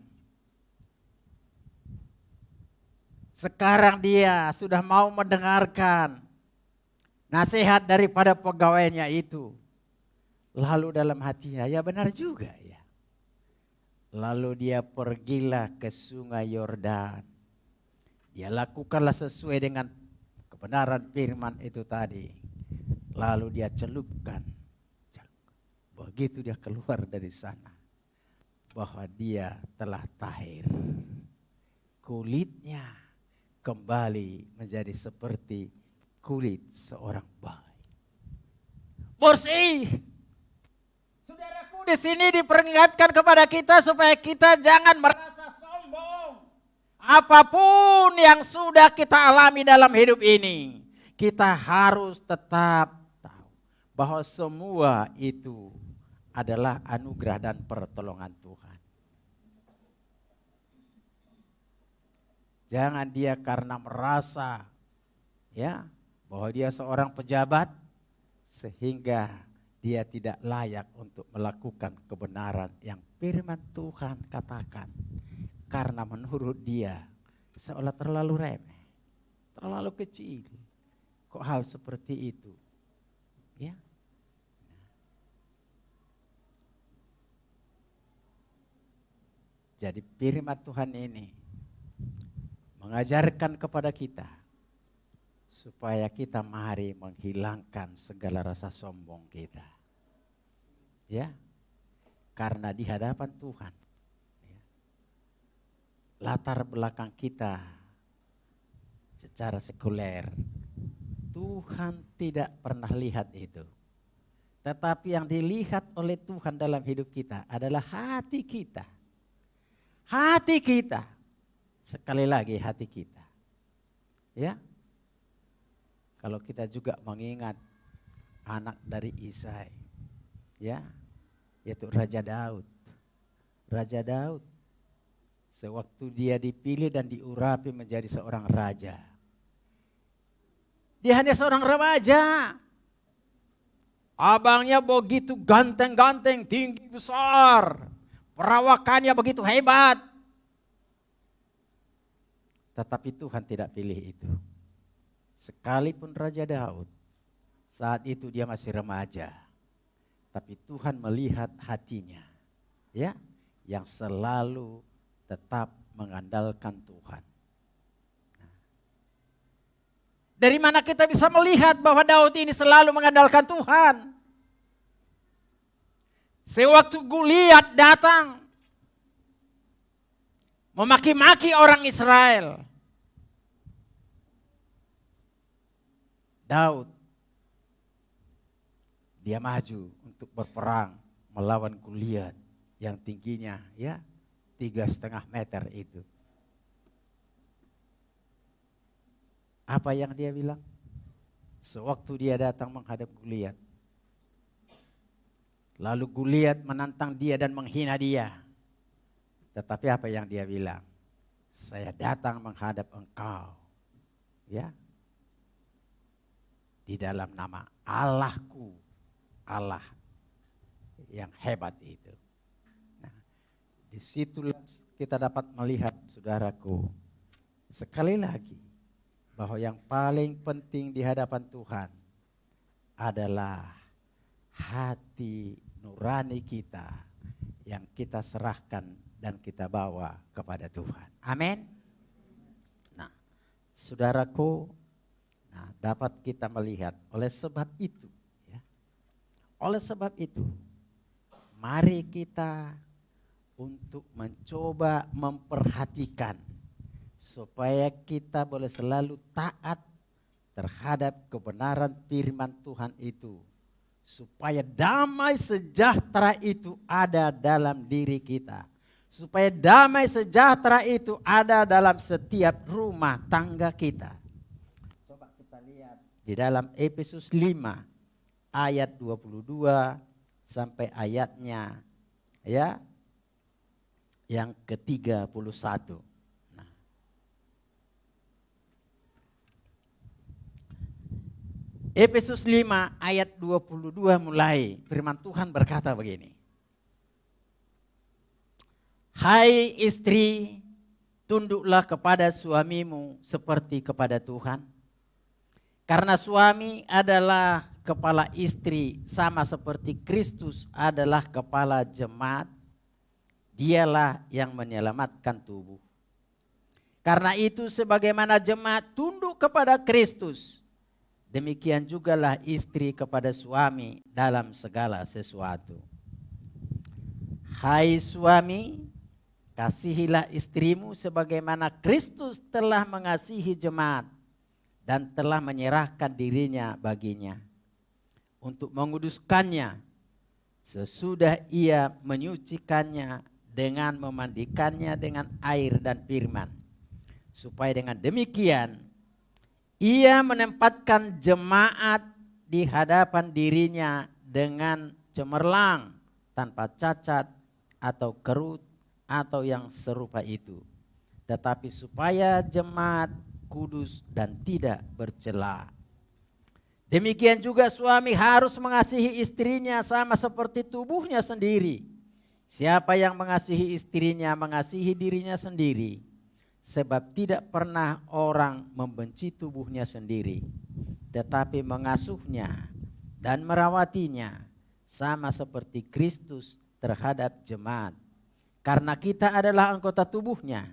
Sekarang dia sudah mau mendengarkan nasihat daripada pegawainya itu. Lalu dalam hatinya, ya benar juga ya. Lalu dia pergilah ke sungai Yordan. Dia lakukanlah sesuai dengan kebenaran firman itu tadi. Lalu dia celupkan. Begitu dia keluar dari sana, bahwa dia telah tahir. Kulitnya kembali menjadi seperti kulit seorang bayi. Bersih. Saudaraku, di sini diperingatkan kepada kita supaya kita jangan merasa sombong. Apapun yang sudah kita alami dalam hidup ini, kita harus tetap bahwa semua itu adalah anugerah dan pertolongan Tuhan. Jangan dia karena merasa ya bahwa dia seorang pejabat sehingga dia tidak layak untuk melakukan kebenaran yang firman Tuhan katakan. Karena menurut dia seolah terlalu remeh, terlalu kecil. Kok hal seperti itu? Ya. Jadi firman Tuhan ini mengajarkan kepada kita supaya kita mari menghilangkan segala rasa sombong kita. Ya. Karena di hadapan Tuhan ya, latar belakang kita secara sekuler Tuhan tidak pernah lihat itu. Tetapi yang dilihat oleh Tuhan dalam hidup kita adalah hati kita. Hati kita. Sekali lagi hati kita. Ya. Kalau kita juga mengingat anak dari Isai. Ya. Yaitu Raja Daud. Raja Daud. Sewaktu dia dipilih dan diurapi menjadi seorang raja. Dia hanya seorang remaja. Abangnya begitu ganteng-ganteng, tinggi besar. Perawakannya begitu hebat. Tetapi Tuhan tidak pilih itu. Sekalipun Raja Daud, saat itu dia masih remaja. Tapi Tuhan melihat hatinya, ya, yang selalu tetap mengandalkan Tuhan. Dari mana kita bisa melihat bahwa Daud ini selalu mengandalkan Tuhan? Sewaktu Goliat datang memaki-maki orang Israel, Daud dia maju untuk berperang melawan Goliat yang tingginya ya 3,5 meter itu. Apa yang dia bilang? Sewaktu dia datang menghadap Goliat, lalu Goliat menantang dia dan menghina dia. Tetapi apa yang dia bilang? Saya datang menghadap engkau, ya, di dalam nama Allahku, Allah yang hebat itu. Nah, disitulah kita dapat melihat, saudaraku, sekali lagi, bahwa yang paling penting di hadapan Tuhan adalah hati nurani kita yang kita serahkan dan kita bawa kepada Tuhan. Amin. Nah, saudaraku, dapat kita melihat oleh sebab itu, ya, oleh sebab itu, mari kita untuk mencoba memperhatikan supaya kita boleh selalu taat terhadap kebenaran firman Tuhan itu. Supaya damai sejahtera itu ada dalam diri kita. Supaya damai sejahtera itu ada dalam setiap rumah tangga kita. Coba kita lihat di dalam Efesus 5 ayat 22 sampai ayatnya ya yang ke-31. Efesus 5 ayat 22 mulai, firman Tuhan berkata begini. Hai istri, tunduklah kepada suamimu seperti kepada Tuhan. Karena suami adalah kepala istri sama seperti Kristus adalah kepala jemaat. Dialah yang menyelamatkan tubuh. Karena itu sebagaimana jemaat tunduk kepada Kristus, demikian jugalah istri kepada suami dalam segala sesuatu. Hai suami, kasihilah istrimu sebagaimana Kristus telah mengasihi jemaat dan telah menyerahkan dirinya baginya untuk menguduskannya sesudah ia menyucikannya dengan memandikannya dengan air dan firman, supaya dengan demikian ia menempatkan jemaat di hadapan dirinya dengan cemerlang, tanpa cacat atau kerut atau yang serupa itu. Tetapi supaya jemaat kudus dan tidak bercela. Demikian juga suami harus mengasihi istrinya sama seperti tubuhnya sendiri. Siapa yang mengasihi istrinya mengasihi dirinya sendiri. Sebab tidak pernah orang membenci tubuhnya sendiri, tetapi mengasuhnya dan merawatinya sama seperti Kristus terhadap jemaat. Karena kita adalah anggota tubuhnya.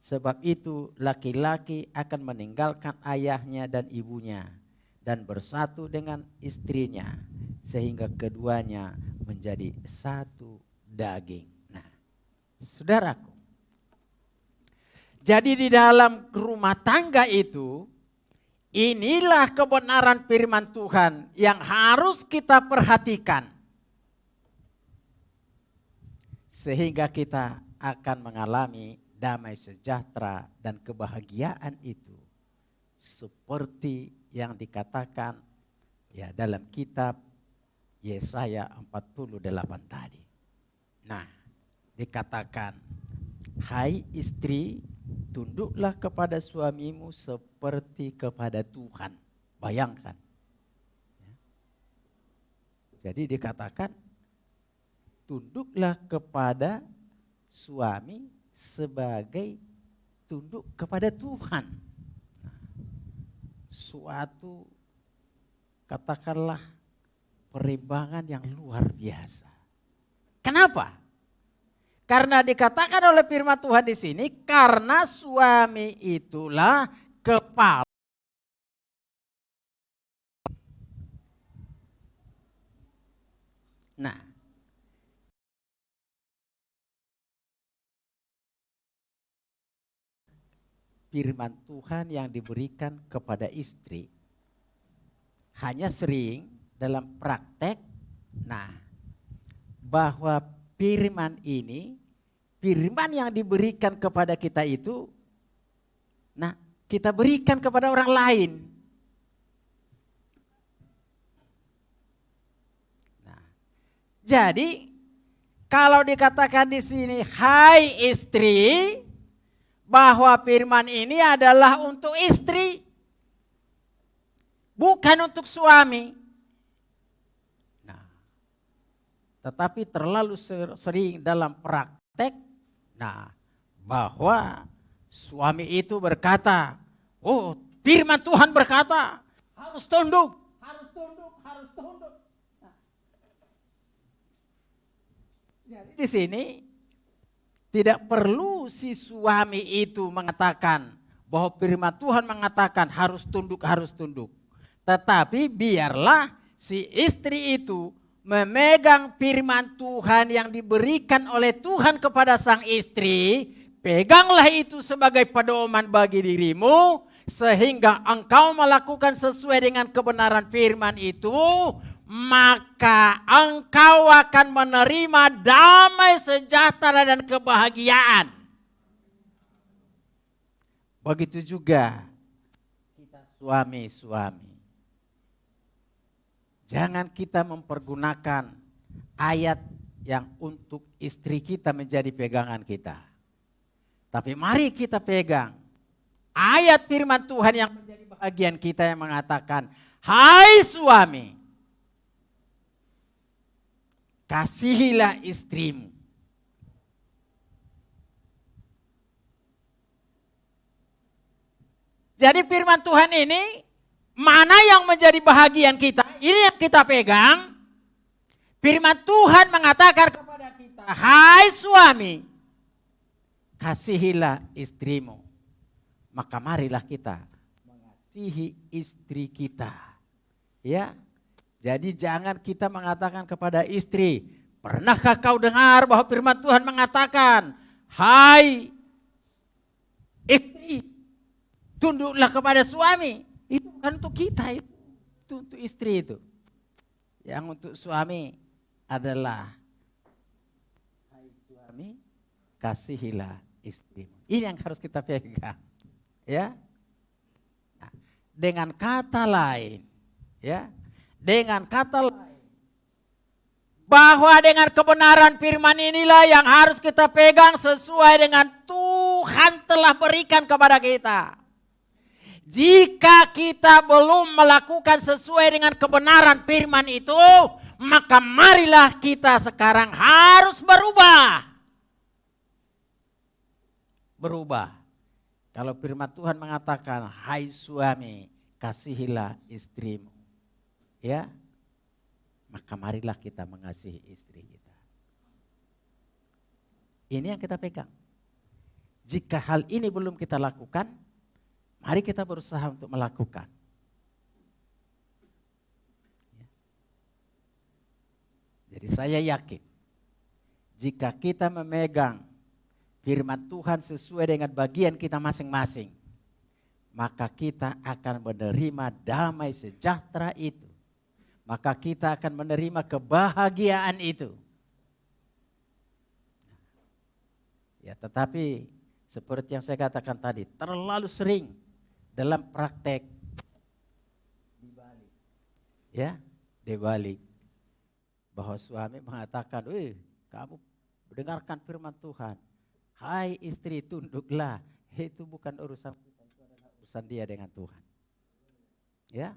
Sebab itu laki-laki akan meninggalkan ayahnya dan ibunya dan bersatu dengan istrinya, sehingga keduanya menjadi satu daging. Nah, saudaraku, jadi di dalam rumah tangga itu, inilah kebenaran firman Tuhan yang harus kita perhatikan. Sehingga kita akan mengalami damai sejahtera dan kebahagiaan itu. Seperti yang dikatakan ya dalam kitab Yesaya 48 tadi. Nah, dikatakan, hai istri, tunduklah kepada suamimu seperti kepada Tuhan. Bayangkan. Jadi dikatakan, tunduklah kepada suami sebagai tunduk kepada Tuhan. Suatu katakanlah perimbangan yang luar biasa. Kenapa? Karena dikatakan oleh firman Tuhan di sini, karena suami itulah kepala. Nah, firman Tuhan yang diberikan kepada istri hanya sering dalam praktek, nah, bahwa firman ini, firman yang diberikan kepada kita itu, nah, kita berikan kepada orang lain. Nah, jadi kalau dikatakan di sini, hai istri, bahwa firman ini adalah untuk istri, bukan untuk suami. Nah, tetapi terlalu sering dalam praktek, nah, bahwa suami itu berkata, oh, firman Tuhan berkata, harus tunduk, harus tunduk, harus tunduk. Nah, jadi di sini tidak perlu si suami itu mengatakan bahwa firman Tuhan mengatakan harus tunduk, harus tunduk. Tetapi biarlah si istri itu memegang firman Tuhan yang diberikan oleh Tuhan kepada sang istri. Peganglah itu sebagai pedoman bagi dirimu, sehingga engkau melakukan sesuai dengan kebenaran firman itu, maka engkau akan menerima damai, sejahtera, dan kebahagiaan. Begitu juga kita suami-suami. Jangan kita mempergunakan ayat yang untuk istri kita menjadi pegangan kita. Tapi mari kita pegang ayat firman Tuhan yang menjadi bagian kita yang mengatakan, hai suami, kasihilah istrimu. Jadi firman Tuhan ini, mana yang menjadi bahagian kita, ini yang kita pegang. Firman Tuhan mengatakan kepada kita, hai suami, kasihilah istrimu. Maka marilah kita mengasihi istri kita. Ya. Jadi jangan kita mengatakan kepada istri, pernahkah kau dengar bahwa firman Tuhan mengatakan, hai istri, tunduklah kepada suami. Itu bukan untuk kita, itu untuk istri itu. Yang untuk suami adalah, hai suami, kasihilah istrimu. Ini yang harus kita pegang. Ya. Nah, dengan kata lain, ya. Dengan kata lain, bahwa dengan kebenaran firman inilah yang harus kita pegang sesuai dengan Tuhan telah berikan kepada kita. Jika kita belum melakukan sesuai dengan kebenaran firman itu, maka marilah kita sekarang harus berubah. Berubah. Kalau firman Tuhan mengatakan, hai suami, kasihilah istrimu. Ya, maka marilah kita mengasihi istri kita. Ini yang kita pegang. Jika hal ini belum kita lakukan, mari kita berusaha untuk melakukan. Jadi saya yakin, jika kita memegang firman Tuhan sesuai dengan bagian kita masing-masing, maka kita akan menerima damai sejahtera itu. Maka kita akan menerima kebahagiaan itu. Ya, tetapi seperti yang saya katakan tadi, terlalu sering dalam praktek dibalik. Ya, dibalik. Bahwa suami mengatakan, kamu mendengarkan firman Tuhan. Hai istri, tunduklah. Itu bukan urusan kita, itu adalah urusan dia dengan Tuhan. Ya.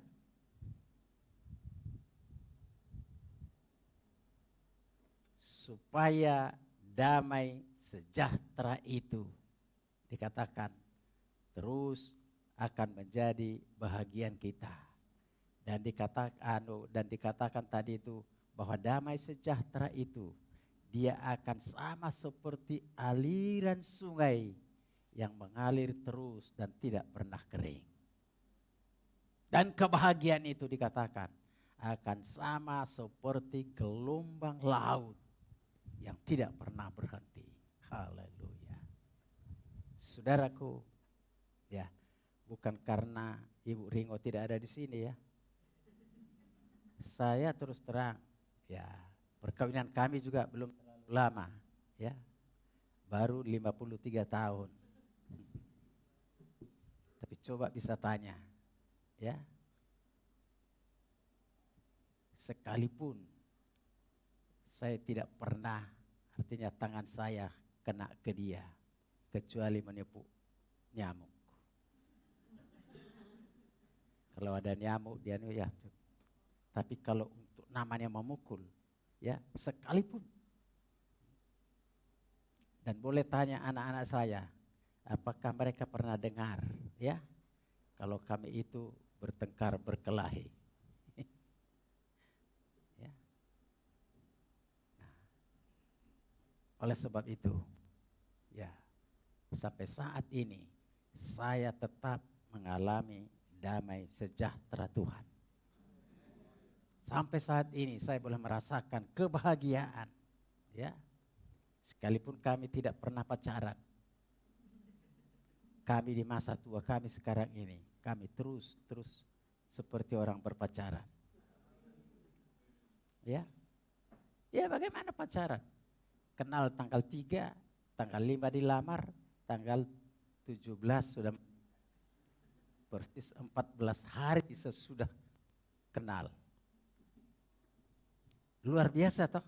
Supaya damai sejahtera itu dikatakan terus akan menjadi bahagian kita. Dan dikatakan tadi itu bahwa damai sejahtera itu dia akan sama seperti aliran sungai yang mengalir terus dan tidak pernah kering. Dan kebahagiaan itu dikatakan akan sama seperti gelombang laut yang tidak pernah berhenti. Haleluya. Saudaraku, ya, bukan karena Ibu Ringo tidak ada di sini ya. Saya terus terang, ya, perkawinan kami juga belum terlalu lama, ya. Baru 53 tahun. Tapi coba bisa tanya, ya. Sekalipun saya tidak pernah, artinya tangan saya kena ke dia, kecuali menipu nyamuk. Kalau ada nyamuk dia ya. Tapi kalau untuk namanya memukul, ya sekalipun. Dan boleh tanya anak-anak saya, apakah mereka pernah dengar, ya, kalau kami itu bertengkar berkelahi. Ya. Nah, oleh sebab itu, ya, sampai saat ini saya tetap mengalami damai sejahtera Tuhan. Sampai saat ini saya boleh merasakan kebahagiaan, ya. Sekalipun kami tidak pernah pacaran. Kami di masa tua kami sekarang ini, kami terus seperti orang berpacaran. Ya. Ya, bagaimana pacaran? Kenal tanggal 3, tanggal 5 dilamar, tanggal 17 sudah persis 14 hari sesudah kenal. Luar biasa toh.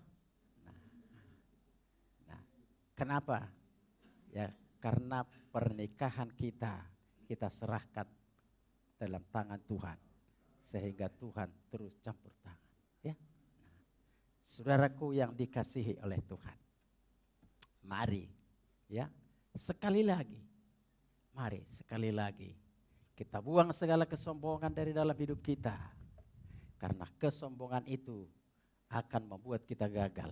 Nah, kenapa? Ya, karena pernikahan kita serahkan dalam tangan Tuhan, sehingga Tuhan terus campur tangan. Ya, nah, saudaraku yang dikasihi oleh Tuhan, mari, ya, sekali lagi, kita buang segala kesombongan dari dalam hidup kita, karena kesombongan itu akan membuat kita gagal.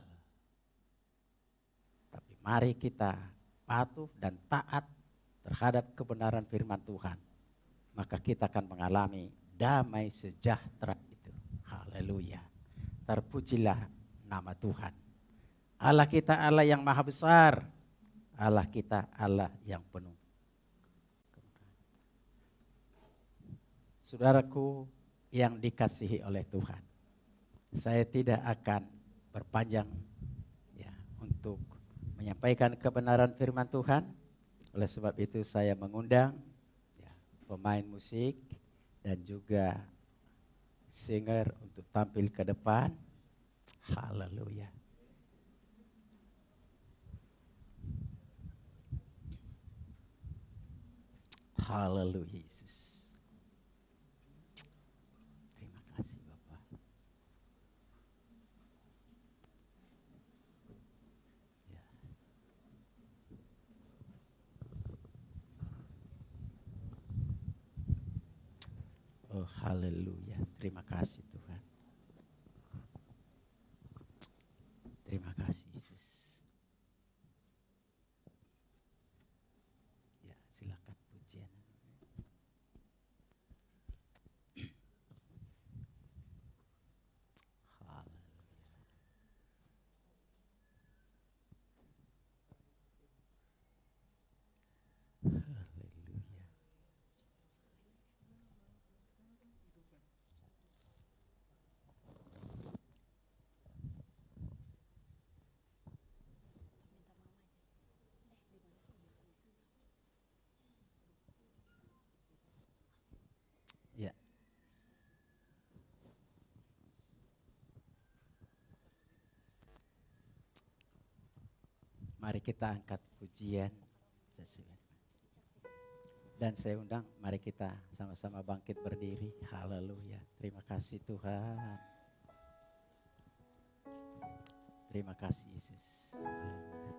Tapi mari kita patuh dan taat terhadap kebenaran firman Tuhan. Maka kita akan mengalami damai sejahtera itu. Haleluya. Terpujilah nama Tuhan. Allah kita Allah yang maha besar. Allah kita Allah yang penuh. Saudaraku yang dikasihi oleh Tuhan, saya tidak akan berpanjang, ya, untuk menyampaikan kebenaran firman Tuhan. Oleh sebab itu saya mengundang, ya, pemain musik dan juga singer untuk tampil ke depan. Haleluya. Haleluya Yesus. Terima kasih Bapak. Ya. Oh haleluya. Terima kasih Tuhan. Terima kasih Yesus. Ya, silakan pujian. Haleluya. Ya. Mari kita angkat pujian. Dan saya undang, mari kita sama-sama bangkit berdiri. Haleluya. Terima kasih Tuhan. Terima kasih Yesus. Haleluya.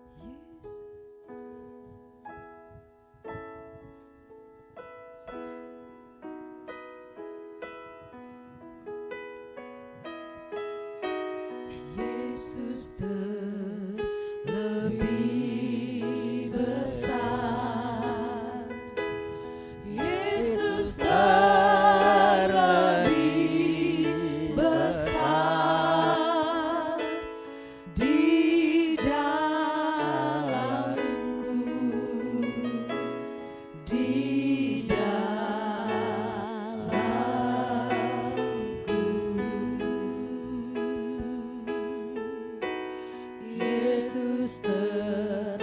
Yesus terlebih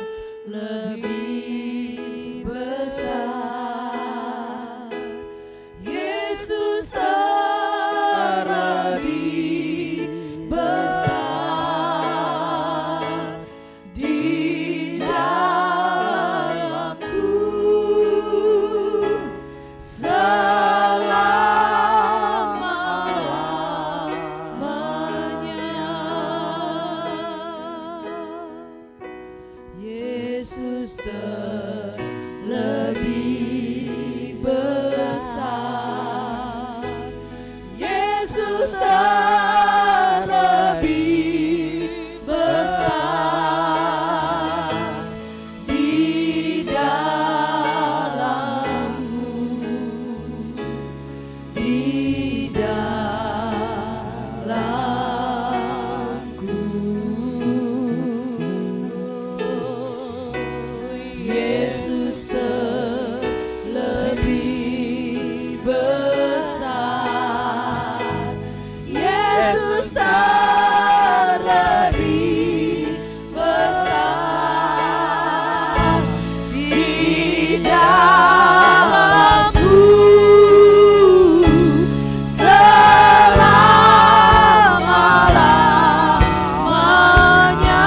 besar, Yesus terlebih besar di dalamku selama-lamanya. Yesus terlebih besar, Yesus terlebih besar di dalamku, di dalamku. Yesus terlebih besar, Yesus terlebih besar di dalamku selama-lamanya.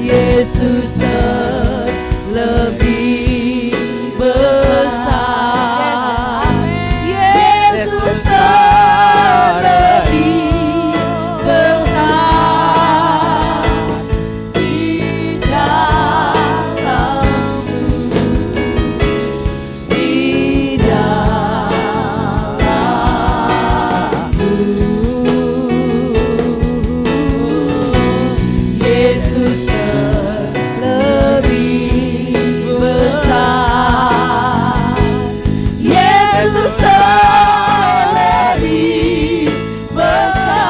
Yesus terlebih besar, Yesus terlebih besar di dalamku, di dalamku. Yesus terlebih besar, Yesus terlebih besar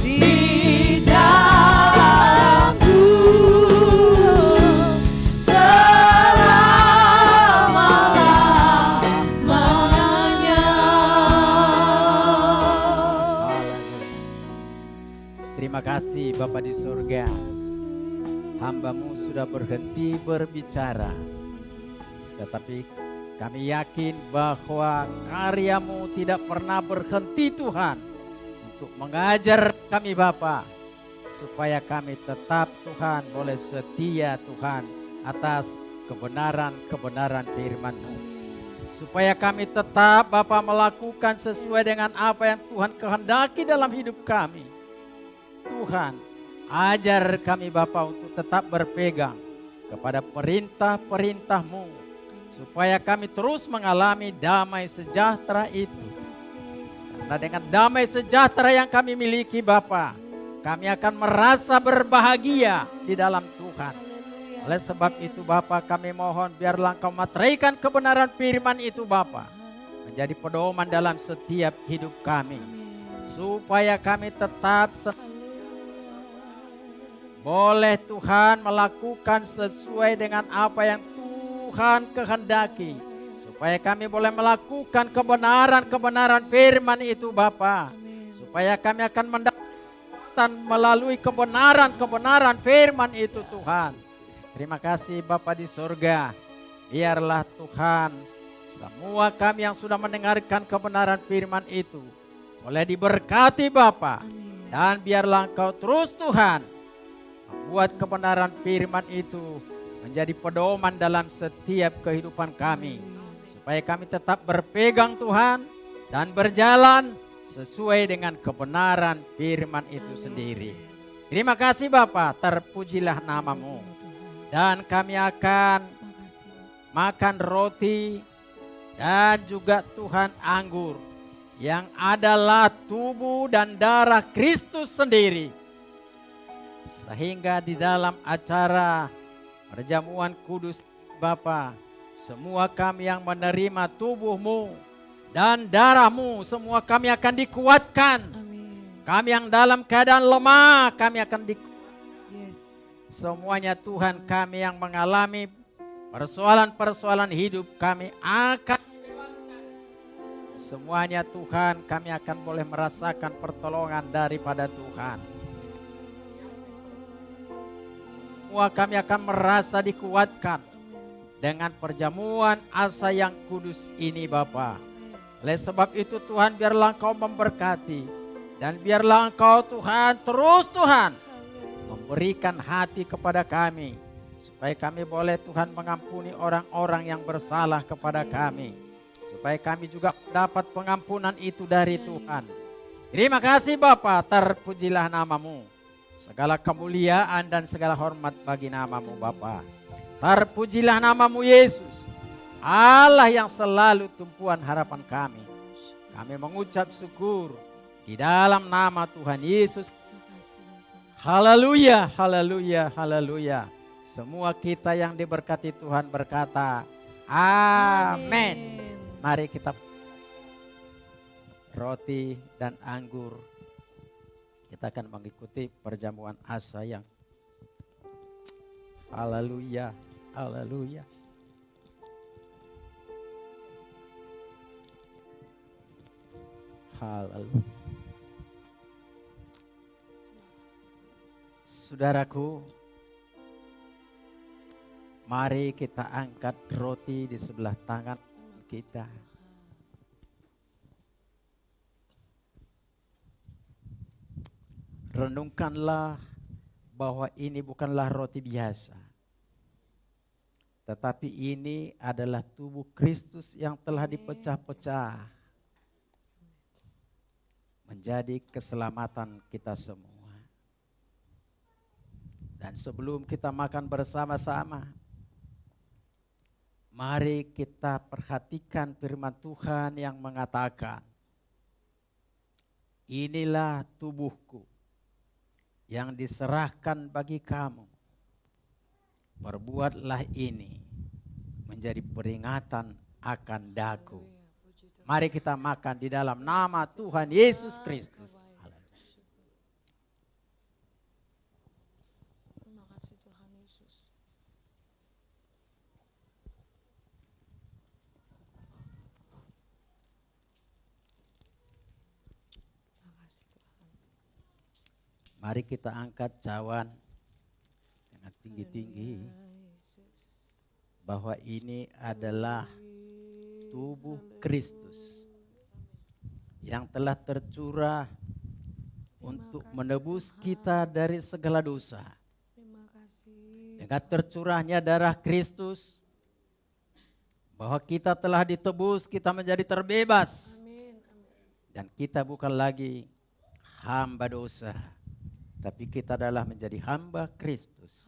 di dalamku selama-lamanya. Terima kasih Bapa di surga, hamba-Mu sudah berhenti berbicara, tetapi kami yakin bahwa karya-Mu tidak pernah berhenti Tuhan untuk mengajar kami Bapa, supaya kami tetap Tuhan boleh setia Tuhan atas kebenaran-kebenaran firman-Mu, supaya kami tetap Bapa melakukan sesuai dengan apa yang Tuhan kehendaki dalam hidup kami. Tuhan, ajar kami Bapa untuk tetap berpegang kepada perintah-perintah-Mu, supaya kami terus mengalami damai sejahtera itu. Karena dengan damai sejahtera yang kami miliki Bapa, kami akan merasa berbahagia di dalam Tuhan. Oleh sebab itu Bapa, kami mohon biarlah Engkau materaikan kebenaran firman itu Bapa, menjadi pedoman dalam setiap hidup kami, supaya kami tetap boleh Tuhan melakukan sesuai dengan apa yang Tuhan kehendaki, supaya kami boleh melakukan kebenaran-kebenaran firman itu Bapa, supaya kami akan mendapatkan melalui kebenaran-kebenaran firman itu Tuhan. Terima kasih Bapa di surga, biarlah Tuhan semua kami yang sudah mendengarkan kebenaran firman itu boleh diberkati Bapa, dan biarlah Engkau terus Tuhan membuat kebenaran firman itu menjadi pedoman dalam setiap kehidupan kami, supaya kami tetap berpegang Tuhan dan berjalan sesuai dengan kebenaran firman itu sendiri. Terima kasih Bapa, terpujilah nama-Mu. Dan kami akan makan roti dan juga Tuhan anggur yang adalah tubuh dan darah Kristus sendiri. Sehingga di dalam acara perjamuan kudus Bapa, semua kami yang menerima tubuh-Mu dan darah-Mu, semua kami akan dikuatkan. Amin. Kami yang dalam keadaan lemah, kami akan Yes. semuanya Tuhan, kami yang mengalami persoalan-persoalan hidup, kami akan Semuanya Tuhan kami akan boleh merasakan pertolongan daripada Tuhan. Semua kami akan merasa dikuatkan dengan perjamuan asa yang kudus ini Bapa. Oleh sebab itu Tuhan, biarlah Engkau memberkati. Dan biarlah Engkau Tuhan terus Tuhan memberikan hati kepada kami. Supaya kami boleh Tuhan mengampuni orang-orang yang bersalah kepada kami. Supaya kami juga dapat pengampunan itu dari Tuhan. Terima kasih Bapa, terpujilah nama-Mu. Segala kemuliaan dan segala hormat bagi nama-Mu Bapa. Terpujilah nama-Mu Yesus, Allah yang selalu tumpuan harapan kami. Kami mengucap syukur di dalam nama Tuhan Yesus. Haleluya, haleluya, haleluya. Semua kita yang diberkati Tuhan berkata, amin. Mari kita roti dan anggur. Kita akan mengikuti perjamuan asa yang haleluya, haleluya. Haleluya. Saudaraku, mari kita angkat roti di sebelah tangan kita. Renungkanlah bahwa ini bukanlah roti biasa, tetapi ini adalah tubuh Kristus yang telah dipecah-pecah menjadi keselamatan kita semua. Dan sebelum kita makan bersama-sama, mari kita perhatikan firman Tuhan yang mengatakan, inilah tubuhku yang diserahkan bagi kamu. Perbuatlah ini menjadi peringatan akan daku. Mari kita makan di dalam nama Tuhan Yesus Kristus. Terima kasih Tuhan Yesus. Terima kasih Tuhan. Mari kita angkat cawan dengan tinggi-tinggi bahwa ini adalah tubuh Kristus yang telah tercurah untuk menebus kita dari segala dosa. Terima kasih. Dengan tercurahnya darah Kristus, bahwa kita telah ditebus, kita menjadi terbebas. Amin. Dan kita bukan lagi hamba dosa, tapi kita adalah menjadi hamba Kristus.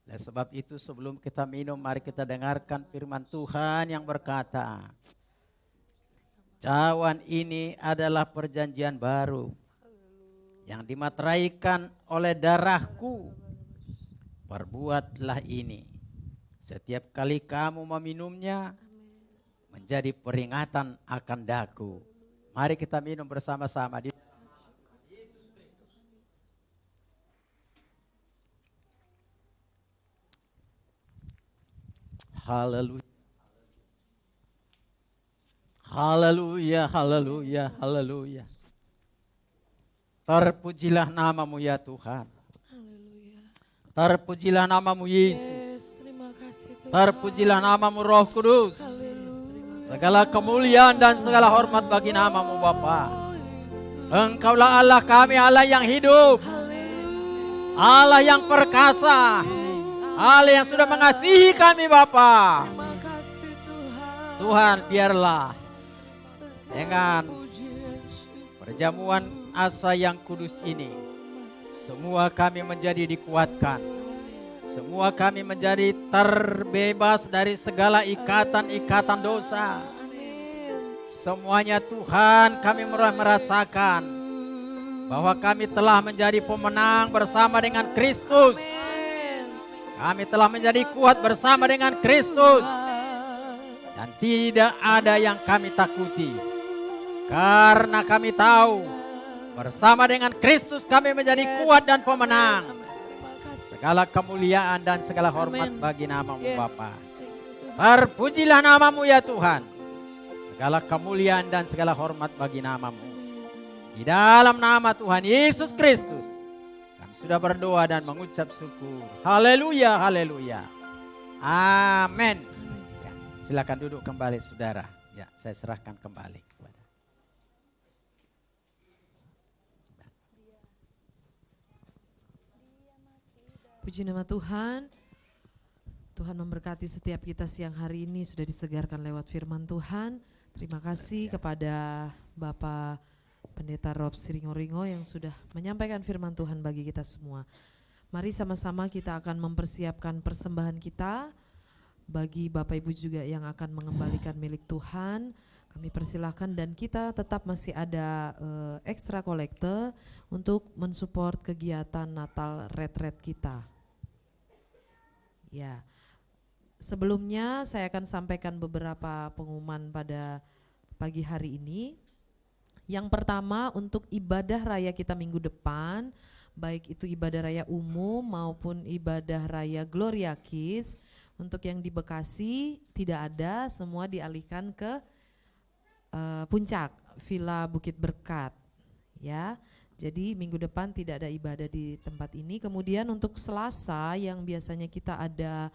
Oleh sebab itu sebelum kita minum, mari kita dengarkan firman Tuhan yang berkata, cawan ini adalah perjanjian baru yang dimateraikan oleh darahku. Perbuatlah ini setiap kali kamu meminumnya menjadi peringatan akan daku. Mari kita minum bersama-sama. Haleluya. Haleluya, haleluya, haleluya. Terpujilah nama-Mu ya Tuhan. Haleluya. Terpujilah nama-Mu Yesus. Yes, terima kasih Tuhan. Terpujilah nama-Mu Roh Kudus. Haleluya. Segala kemuliaan dan segala hormat bagi nama-Mu Bapa. Engkaulah Allah kami, Allah yang hidup, Allah yang perkasa, Allah yang sudah mengasihi kami Bapa. Terima kasih Tuhan. Tuhan, biarlah dengan perjamuan asa yang kudus ini, semua kami menjadi dikuatkan. Semua kami menjadi terbebas dari segala ikatan-ikatan dosa. Semuanya Tuhan, kami merasakan bahwa kami telah menjadi pemenang bersama dengan Kristus. Kami telah menjadi kuat bersama dengan Kristus. Dan tidak ada yang kami takuti. Karena kami tahu bersama dengan Kristus kami menjadi kuat dan pemenang. Segala kemuliaan dan segala hormat bagi nama-Mu Bapa. Terpujilah nama-Mu ya Tuhan. Segala kemuliaan dan segala hormat bagi namamu. Di dalam nama Tuhan Yesus Kristus, kami sudah berdoa dan mengucap syukur. Haleluya, haleluya. Amin. Ya, silakan duduk kembali saudara. Ya, saya serahkan kembali kepada. Puji nama Tuhan. Tuhan memberkati setiap kita siang hari ini sudah disegarkan lewat firman Tuhan. Terima kasih kepada Bapak Pendeta Rob Siringo-Ringo yang sudah menyampaikan firman Tuhan bagi kita semua. Mari sama-sama kita akan mempersiapkan persembahan kita bagi Bapak Ibu juga yang akan mengembalikan milik Tuhan. Kami persilahkan dan kita tetap masih ada ekstra kolekte untuk mensupport kegiatan Natal Retreat kita. Ya. Sebelumnya saya akan sampaikan beberapa pengumuman pada pagi hari ini. Yang pertama untuk ibadah raya kita minggu depan, baik itu ibadah raya umum maupun ibadah raya Gloria Kids, untuk yang di Bekasi tidak ada, semua dialihkan ke Puncak, Villa Bukit Berkat. Ya, jadi minggu depan tidak ada ibadah di tempat ini. Kemudian untuk Selasa yang biasanya kita ada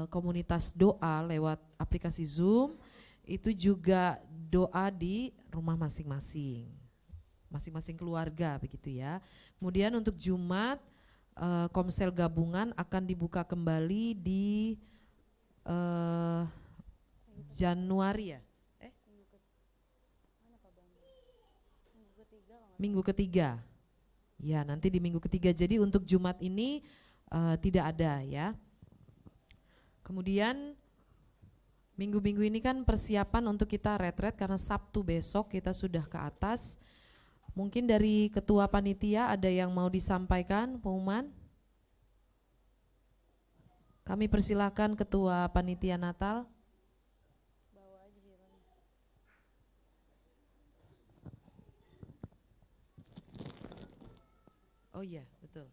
komunitas doa lewat aplikasi Zoom, itu juga doa di rumah masing-masing keluarga begitu ya. Kemudian untuk Jumat komsel gabungan akan dibuka kembali di Januari ya? Minggu ketiga. Ya, nanti di minggu ketiga. Jadi untuk Jumat ini tidak ada ya. Kemudian minggu-minggu ini kan persiapan untuk kita retret karena Sabtu besok kita sudah ke atas. Mungkin dari ketua panitia ada yang mau disampaikan pengumuman? Kami persilakan ketua panitia Natal. Oh iya, betul.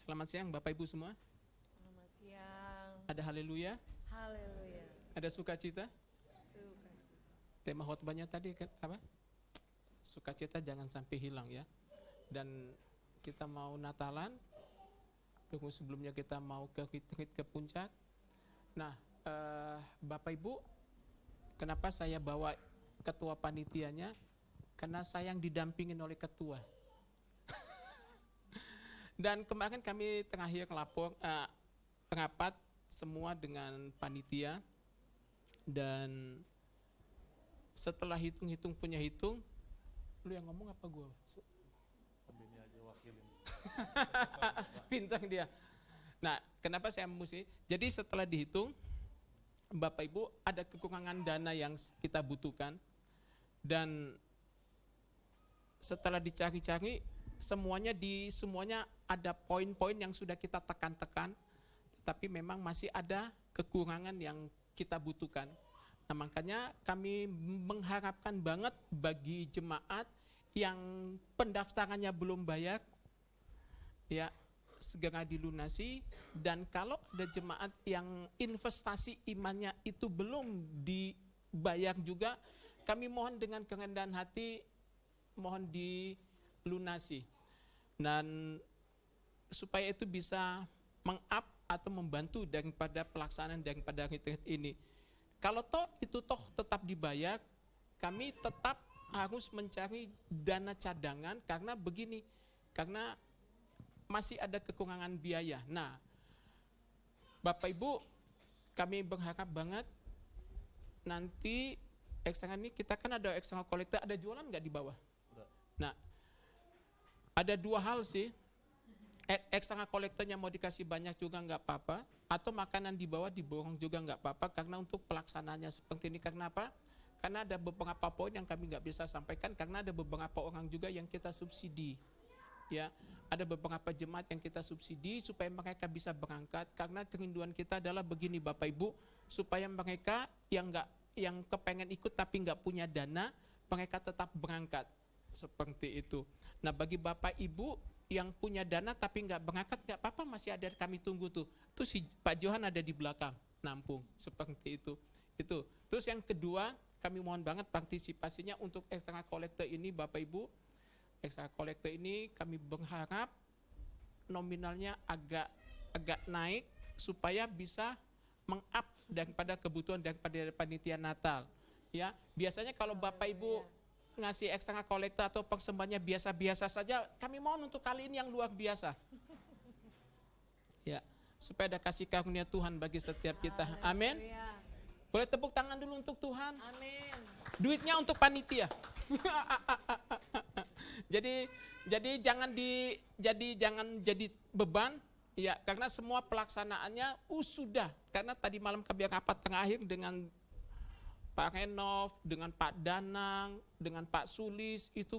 Selamat siang Bapak Ibu semua. Selamat siang. Ada haleluya, Haleluya. ada sukacita. Sukacita. Tema khotbahnya tadi kan apa? Sukacita jangan sampai hilang ya. Dan kita mau Natalan. Tunggu sebelumnya kita mau ke puncak. Nah, Bapak Ibu, kenapa saya bawa ketua panitianya? Karena saya yang didampingin oleh ketua. Dan kemarin kami terakhir rapat semua dengan panitia, dan setelah hitung-hitung punya hitung, lu yang ngomong apa gue? Ini aja wakilin. Pintar dia. Nah, kenapa saya mesti? Jadi setelah dihitung, Bapak Ibu ada kekurangan dana yang kita butuhkan, dan setelah dicari-cari semuanya ada poin-poin yang sudah kita tekan-tekan, tapi memang masih ada kekurangan yang kita butuhkan. Nah, makanya kami mengharapkan banget bagi jemaat yang pendaftarannya belum bayar, ya segera dilunasi. Dan kalau ada jemaat yang investasi imannya itu belum dibayar juga, kami mohon dengan kerendahan hati, mohon dilunasi. Dan supaya itu bisa meng-up atau membantu daripada pelaksanaan daripada retreat ini. Kalau itu tetap dibayar, kami tetap harus mencari dana cadangan karena begini, karena masih ada kekurangan biaya. Nah, Bapak Ibu, kami berharap banget nanti ekstra ini kita kan ada ekstra kolektor, ada jualan nggak di bawah? Nah, ada dua hal sih, ekstra kolektornya mau dikasih banyak juga nggak apa-apa, atau makanan di bawah diborong juga nggak apa-apa, karena untuk pelaksanaannya seperti ini. Karena apa? Karena ada beberapa poin yang kami nggak bisa sampaikan, karena ada beberapa orang juga yang kita subsidi, ya, ada beberapa jemaat yang kita subsidi supaya mereka bisa berangkat, karena kerinduan kita adalah begini Bapak Ibu, supaya mereka yang kepengen ikut tapi nggak punya dana, mereka tetap berangkat. seperti itu. Nah, bagi Bapak Ibu yang punya dana tapi nggak berangkat, nggak apa-apa, masih ada kami tunggu tuh. Tuh si Pak Johan ada di belakang nampung seperti itu. Itu. Terus yang kedua, kami mohon banget partisipasinya untuk extra collector ini, Bapak Ibu. Extra collector ini kami berharap nominalnya agak naik supaya bisa meng-up daripada kebutuhan daripada panitia Natal. Ya, biasanya kalau Bapak Ibu ngasih extra collector atau persembahannya biasa-biasa saja, kami mohon untuk kali ini yang luar biasa. Ya, supaya ada kasih karunia Tuhan bagi setiap kita. Amin. Boleh tepuk tangan dulu untuk Tuhan. Amin. Duitnya untuk panitia. jadi jangan jadi beban. Ya, karena semua pelaksanaannya sudah. Karena tadi malam kami rapat terakhir dengan Pak Renov, dengan Pak Danang, dengan Pak Sulis, itu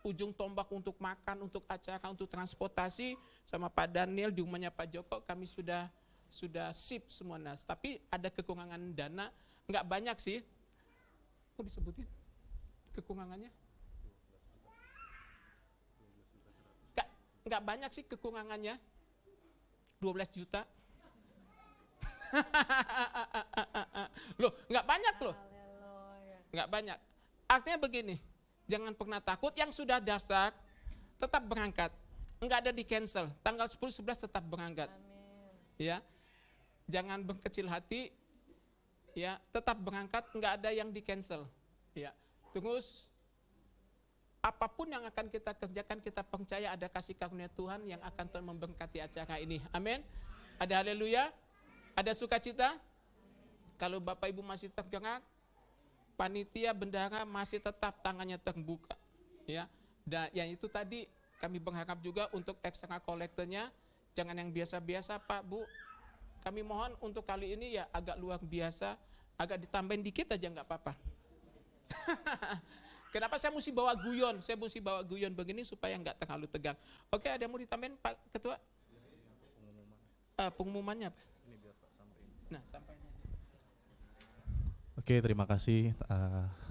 ujung tombak untuk makan, untuk acara, untuk transportasi, sama Pak Daniel di rumahnya Pak Joko, kami sudah sip semua. Nah, tapi ada kekurangan dana, nggak banyak sih. Kok disebutin kekurangannya? Nggak banyak sih kekurangannya, 12 juta. Loh, nggak banyak loh. Nggak banyak. Artinya begini, jangan pernah takut, yang sudah daftar tetap berangkat. Nggak ada di cancel, tanggal 10-11 tetap berangkat. Ya, jangan berkecil hati, ya, tetap berangkat, nggak ada yang di cancel. Ya, terus apapun yang akan kita kerjakan, kita percaya ada kasih karunia Tuhan yang akan Tuhan memberkati acara ini. Amin. Ada haleluya, ada sukacita. Kalau Bapak Ibu masih tergerak, panitia bendahara masih tetap tangannya terbuka. Ya, dan yang itu tadi kami berharap juga untuk extra kolektornya jangan yang biasa-biasa, Pak, Bu. Kami mohon untuk kali ini ya agak luar biasa, agak ditambahin dikit aja nggak apa-apa. Kenapa saya mesti bawa guyon? Saya mesti bawa guyon begini supaya nggak terlalu tegang. Oke, ada yang mau ditambahin Pak Ketua? Pengumumannya apa? Nah, sampainya. Oke, terima kasih.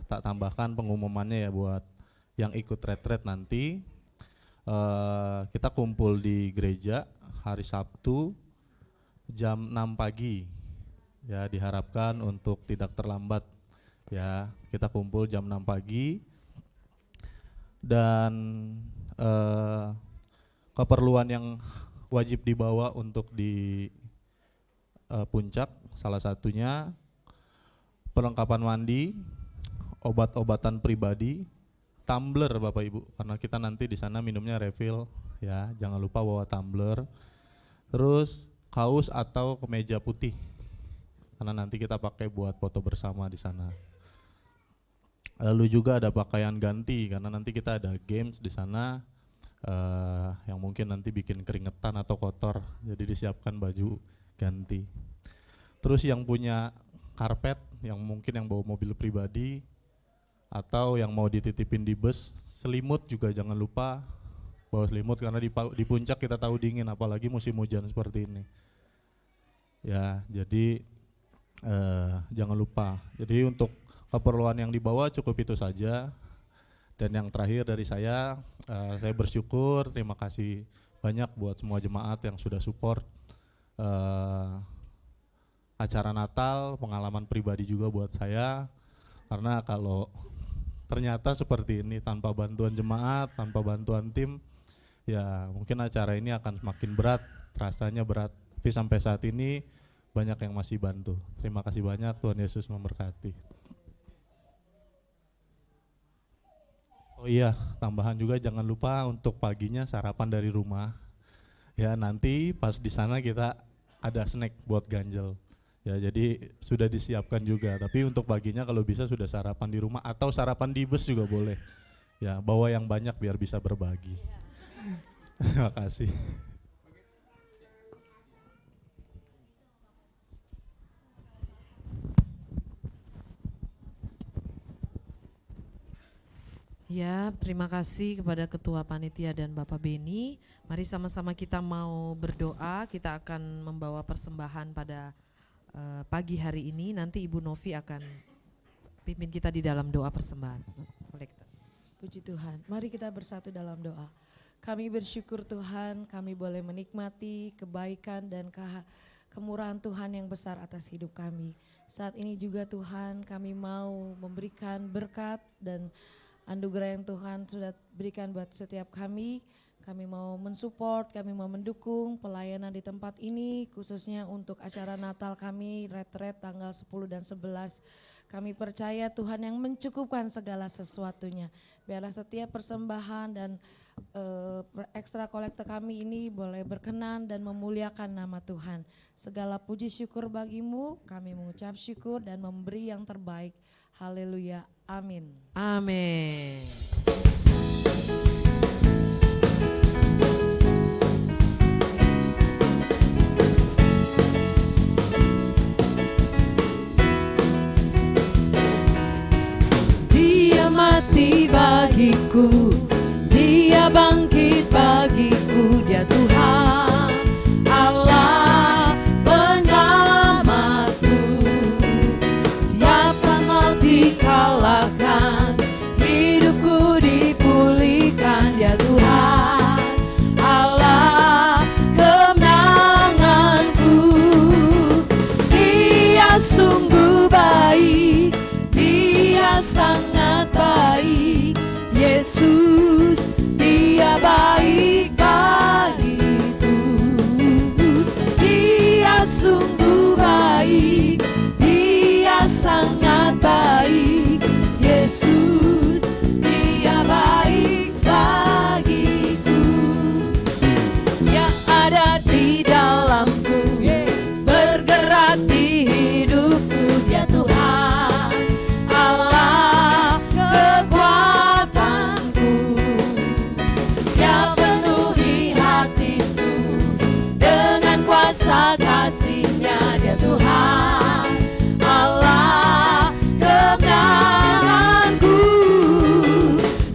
Tak tambahkan pengumumannya ya buat yang ikut retret nanti. Kita kumpul di gereja hari Sabtu jam 6 pagi. Ya, diharapkan untuk tidak terlambat. Ya, kita kumpul jam 6 pagi. Dan keperluan yang wajib dibawa untuk di puncak, salah satunya perlengkapan mandi, obat-obatan pribadi, tumbler Bapak Ibu, karena kita nanti di sana minumnya refill, ya, jangan lupa bawa tumbler. Terus kaos atau kemeja putih, karena nanti kita pakai buat foto bersama di sana. Lalu juga ada pakaian ganti, karena nanti kita ada games di sana yang mungkin nanti bikin keringetan atau kotor, jadi disiapkan baju ganti. Terus yang punya karpet, yang mungkin yang bawa mobil pribadi atau yang mau dititipin di bus, selimut juga jangan lupa bawa selimut, karena di puncak kita tahu dingin, apalagi musim hujan seperti ini. Ya, jadi jangan lupa. Jadi untuk keperluan yang dibawa cukup itu saja. Dan yang terakhir dari saya bersyukur, terima kasih banyak buat semua jemaat yang sudah support acara Natal, pengalaman pribadi juga buat saya, karena kalau ternyata seperti ini tanpa bantuan jemaat, tanpa bantuan tim, ya mungkin acara ini akan semakin berat, rasanya berat, tapi sampai saat ini banyak yang masih bantu. Terima kasih banyak, Tuhan Yesus memberkati. Oh iya, tambahan juga jangan lupa untuk paginya sarapan dari rumah. Ya, nanti pas di sana kita ada snack buat ganjel. Ya, jadi sudah disiapkan juga, tapi untuk paginya kalau bisa sudah sarapan di rumah atau sarapan di bus juga boleh. Ya, bawa yang banyak biar bisa berbagi. Terima kasih. Ya, terima kasih kepada Ketua Panitia dan Bapak Beni. Mari sama-sama kita mau berdoa, kita akan membawa persembahan pada pagi hari ini. Nanti Ibu Novi akan pimpin kita di dalam doa persembahan. Puji Tuhan. Mari kita bersatu dalam doa. Kami bersyukur Tuhan, kami boleh menikmati kebaikan dan kemurahan Tuhan yang besar atas hidup kami. Saat ini juga Tuhan, kami mau memberikan berkat dan anugerah yang Tuhan sudah berikan buat setiap kami. Kami mau mensupport, kami mau mendukung pelayanan di tempat ini, khususnya untuk acara Natal kami, retret tanggal 10 dan 11. Kami percaya Tuhan yang mencukupkan segala sesuatunya. Biarlah setiap persembahan dan ekstra kolektor kami ini boleh berkenan dan memuliakan nama Tuhan. Segala puji syukur bagimu, kami mengucap syukur dan memberi yang terbaik. Haleluya, amin. Amin. Dia mati bagiku, Dia bangkit bagiku, Dia Tuhan Allah penyelamatku. Dia sangat dikalahkan, hidupku dipulihkan, Dia Tuhan Allah kemenanganku. Dia sungguh baik, Dia sangat baik, Yesus Dia baik bagiku. Dia sungguh baik, Dia sangat baik, Yesus Dia baik bagiku. Dia ada di dalamku, bergerak di hidupku, Dia Tuhan Allah kekuatanku. Dia penuhi hatiku dengan kuasa kasih-Nya, Dia Tuhan Allah kemenanganku.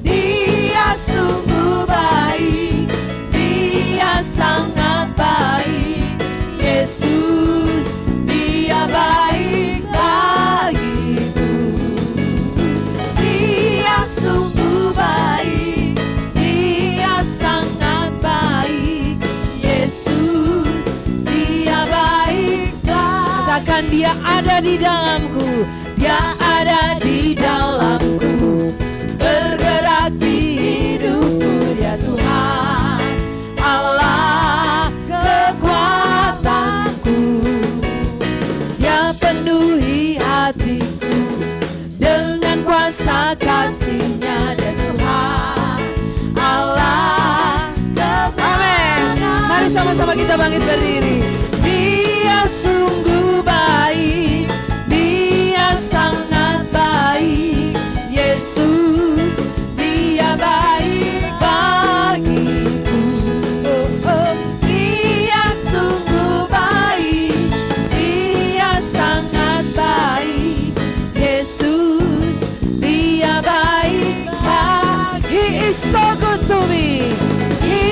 Dia sungguh baik, Dia sangat baik, Yesus Dia baik bagiku. Dia sungguh baik, Dia sangat baik, Yesus Dia baik bagiku. Katakan Dia ada di dalamku, Dia ada di dalamku, bergerak di hidupku, Dia Tuhan Allah kekuatanku. Dia penuhi hatiku dengan kuasa kasih-Nya, Dia Tuhan Allah kemenangan. Amin. Mari sama-sama kita bangkit berdiri. Dia sungguh baik, Dia sangat baik, Yesus Dia baik bagiku. Dia sungguh baik, Dia sangat baik, Yesus Dia baik bagiku. He is so good to me, He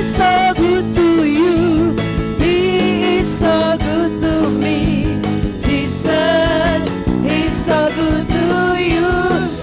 is so good to you, He is so good to me. Jesus is so good to you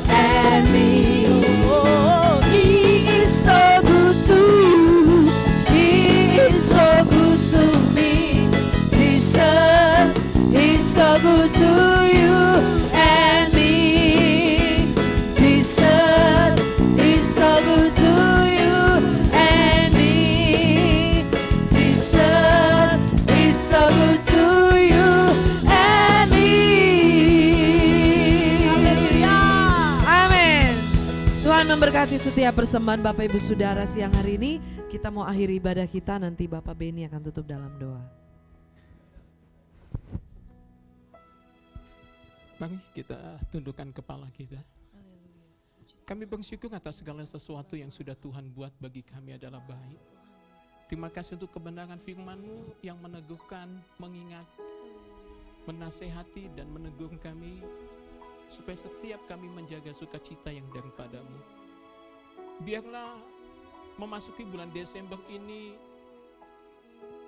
and me. Oh, He is so good to you, He is so good to me. Jesus is so good to you and me. Jesus is so good to you and me. Jesus is so good to you and me. Amin. Tuhan memberkati setiap persembahan Bapak Ibu Saudara siang hari ini. Kita mau akhiri ibadah kita, nanti Bapak Beni akan tutup dalam doa. Mari kita tundukkan kepala kita. Kami bersyukur atas segala sesuatu yang sudah Tuhan buat bagi kami adalah baik. Terima kasih untuk kebenaran firman-Mu yang meneguhkan, mengingat, menasehati dan menegur kami supaya setiap kami menjaga sukacita yang daripada-Mu. Biarlah memasuki bulan Desember ini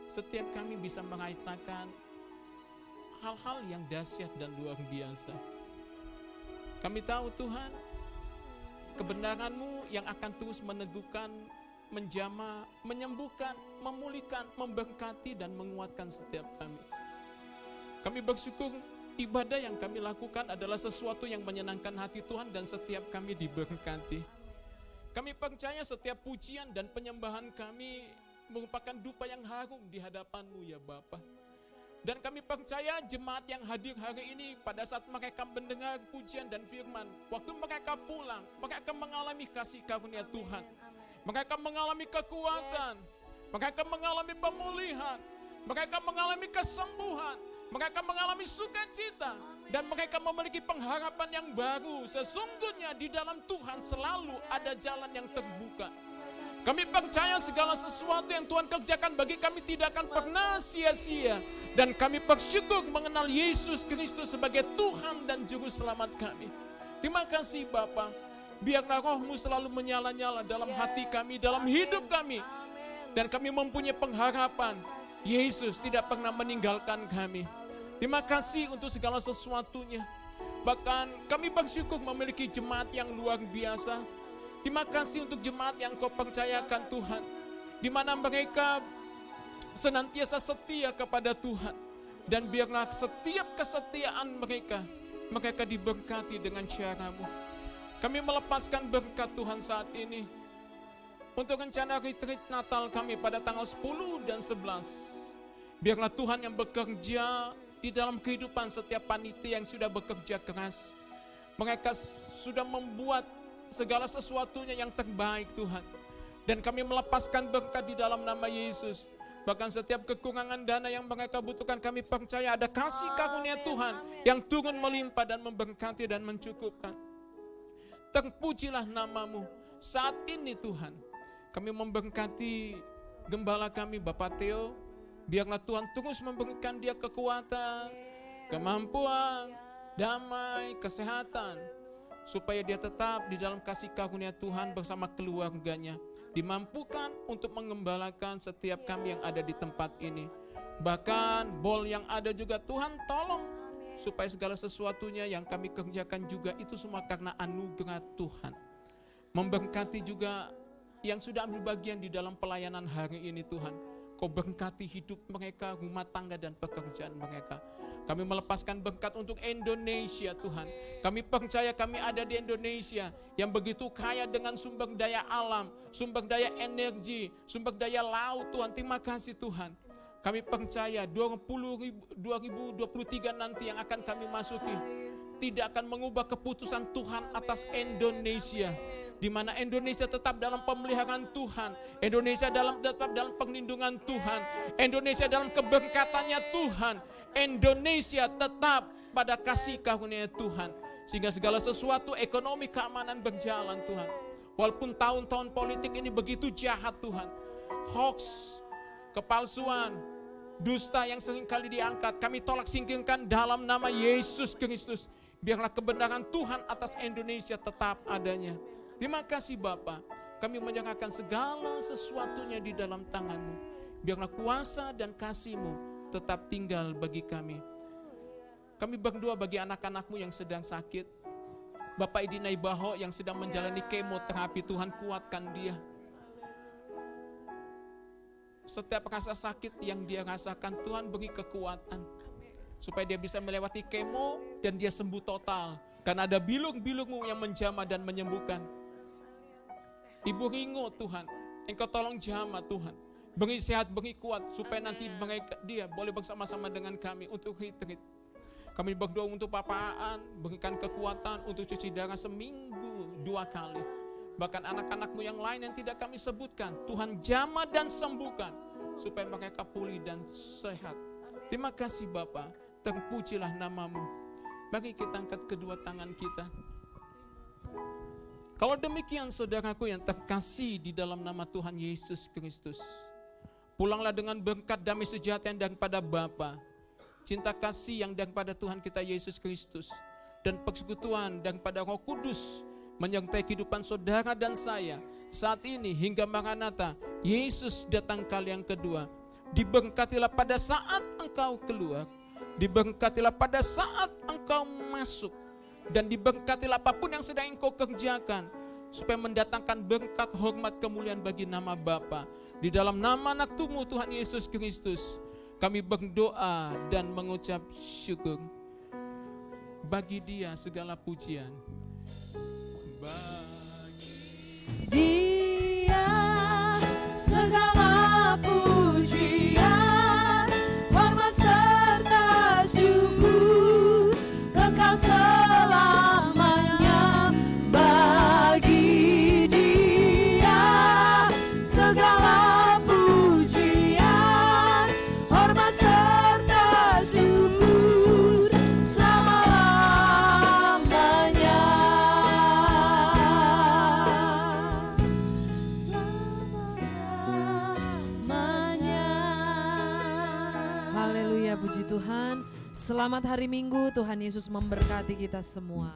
setiap kami bisa merasakan hal-hal yang dahsyat dan luar biasa. Kami tahu Tuhan, kebenaran-Mu yang akan terus meneguhkan, menjamah, menyembuhkan, memulihkan, memberkati dan menguatkan setiap kami. Kami bersyukur ibadah yang kami lakukan adalah sesuatu yang menyenangkan hati Tuhan dan setiap kami diberkati. Kami percaya setiap pujian dan penyembahan kami merupakan dupa yang harum di hadapan-Mu ya Bapa. Dan kami percaya jemaat yang hadir hari ini pada saat mereka mendengar pujian dan firman, waktu mereka pulang, mereka mengalami kasih karunia Tuhan. Mereka mengalami kekuatan, mereka mengalami pemulihan, mereka mengalami kesembuhan, mereka mengalami sukacita, dan mereka memiliki pengharapan yang baru. Sesungguhnya di dalam Tuhan selalu ada jalan yang terbuka. Kami percaya segala sesuatu yang Tuhan kerjakan bagi kami tidak akan pernah sia-sia. Dan kami bersyukur mengenal Yesus Kristus sebagai Tuhan dan Juru Selamat kami. Terima kasih Bapa. Biarlah roh-Mu selalu menyala-nyala dalam hati kami, dalam hidup kami. Dan kami mempunyai pengharapan. Yesus tidak pernah meninggalkan kami. Terima kasih untuk segala sesuatunya. Bahkan kami bersyukur memiliki jemaat yang luar biasa. Terima kasih untuk jemaat yang Kau percayakan Tuhan. Di mana mereka senantiasa setia kepada Tuhan. Dan biarlah setiap kesetiaan mereka diberkati dengan cara-Mu. Kami melepaskan berkat Tuhan saat ini untuk rencana retreat Natal kami pada tanggal 10 dan 11. Biarlah Tuhan yang bekerja di dalam kehidupan setiap panitia yang sudah bekerja keras. Mereka sudah membuat segala sesuatunya yang terbaik Tuhan. Dan kami melepaskan berkat di dalam nama Yesus. Bahkan setiap kekurangan dana yang mereka butuhkan, kami percaya ada kasih karunia Tuhan yang turun melimpah dan memberkati dan mencukupkan. Terpujilah nama-Mu saat ini Tuhan. Kami memberkati gembala kami Bapak Theo. Biarlah Tuhan terus memberikan dia kekuatan, kemampuan, damai, kesehatan. Supaya dia tetap di dalam kasih karunia Tuhan bersama keluarganya. Dimampukan untuk mengembalakan setiap kami yang ada di tempat ini. Bahkan bol yang ada juga Tuhan tolong. Supaya segala sesuatunya yang kami kerjakan juga itu semua karena anugerah Tuhan. Memberkati juga yang sudah ambil bagian di dalam pelayanan hari ini Tuhan. Kau berkati hidup mereka, rumah tangga dan pekerjaan mereka. Kami melepaskan berkat untuk Indonesia Tuhan. Kami percaya kami ada di Indonesia yang begitu kaya dengan sumber daya alam, sumber daya energi, sumber daya laut Tuhan. Terima kasih Tuhan. Kami percaya 2023 nanti yang akan kami masuki tidak akan mengubah keputusan Tuhan atas Indonesia. Di mana Indonesia tetap dalam pemeliharaan Tuhan. Indonesia tetap dalam perlindungan Tuhan. Indonesia dalam keberkatannya Tuhan. Indonesia tetap pada kasih karunia Tuhan. Sehingga segala sesuatu ekonomi keamanan berjalan Tuhan. Walaupun tahun-tahun politik ini begitu jahat Tuhan. Hoax, kepalsuan, dusta yang seringkali diangkat, kami tolak singkirkan dalam nama Yesus Kristus. Biarlah kebenaran Tuhan atas Indonesia tetap adanya. Terima kasih Bapa. Kami menyerahkan segala sesuatunya di dalam tangan-Mu. Biarlah kuasa dan kasih-Mu tetap tinggal bagi kami. Kami berdoa bagi anak-anak-Mu yang sedang sakit. Bapak Idinai Baho yang sedang menjalani kemoterapi, Tuhan kuatkan dia. Setiap rasa sakit yang dia rasakan, Tuhan beri kekuatan. Supaya dia bisa melewati kemo dan dia sembuh total. Karena ada bilung-bilung-Mu yang menjamah dan menyembuhkan. Ibu Ringo Tuhan, Engkau tolong jamah Tuhan. Beri sehat, beri kuat. Supaya nanti dia boleh bersama-sama dengan kami untuk retreat. Kami berdoa untuk Papa Aan, berikan kekuatan untuk cuci darah seminggu 2 kali. Bahkan anak-anak-Mu yang lain yang tidak kami sebutkan, Tuhan jamah dan sembuhkan. Supaya mereka pulih dan sehat. Terima kasih Bapa, terpujilah nama-Mu. Mari kita angkat kedua tangan kita. Kalau demikian saudaraku yang terkasih di dalam nama Tuhan Yesus Kristus, pulanglah dengan berkat damai sejahtera yang daripada Bapa, cinta kasih yang daripada Tuhan kita Yesus Kristus, dan persekutuan daripada Roh Kudus menyertai kehidupan saudara dan saya saat ini hingga Maranatha, Yesus datang kali yang kedua. Diberkatilah pada saat engkau keluar, diberkatilah pada saat engkau masuk, dan diberkatilah apapun yang sedang engkau kerjakan. supaya mendatangkan berkat, hormat, kemuliaan bagi nama Bapa. Di dalam nama anak Tumu Tuhan Yesus Kristus, kami berdoa dan mengucap syukur. Bagi Dia segala pujian. Dia segala pujian, hormat serta syukur kekal selamanya. Bagi Dia segala pujian, hormat serta syukur selama-lamanya. Haleluya, puji Tuhan. Selamat hari Minggu, Tuhan Yesus memberkati kita semua.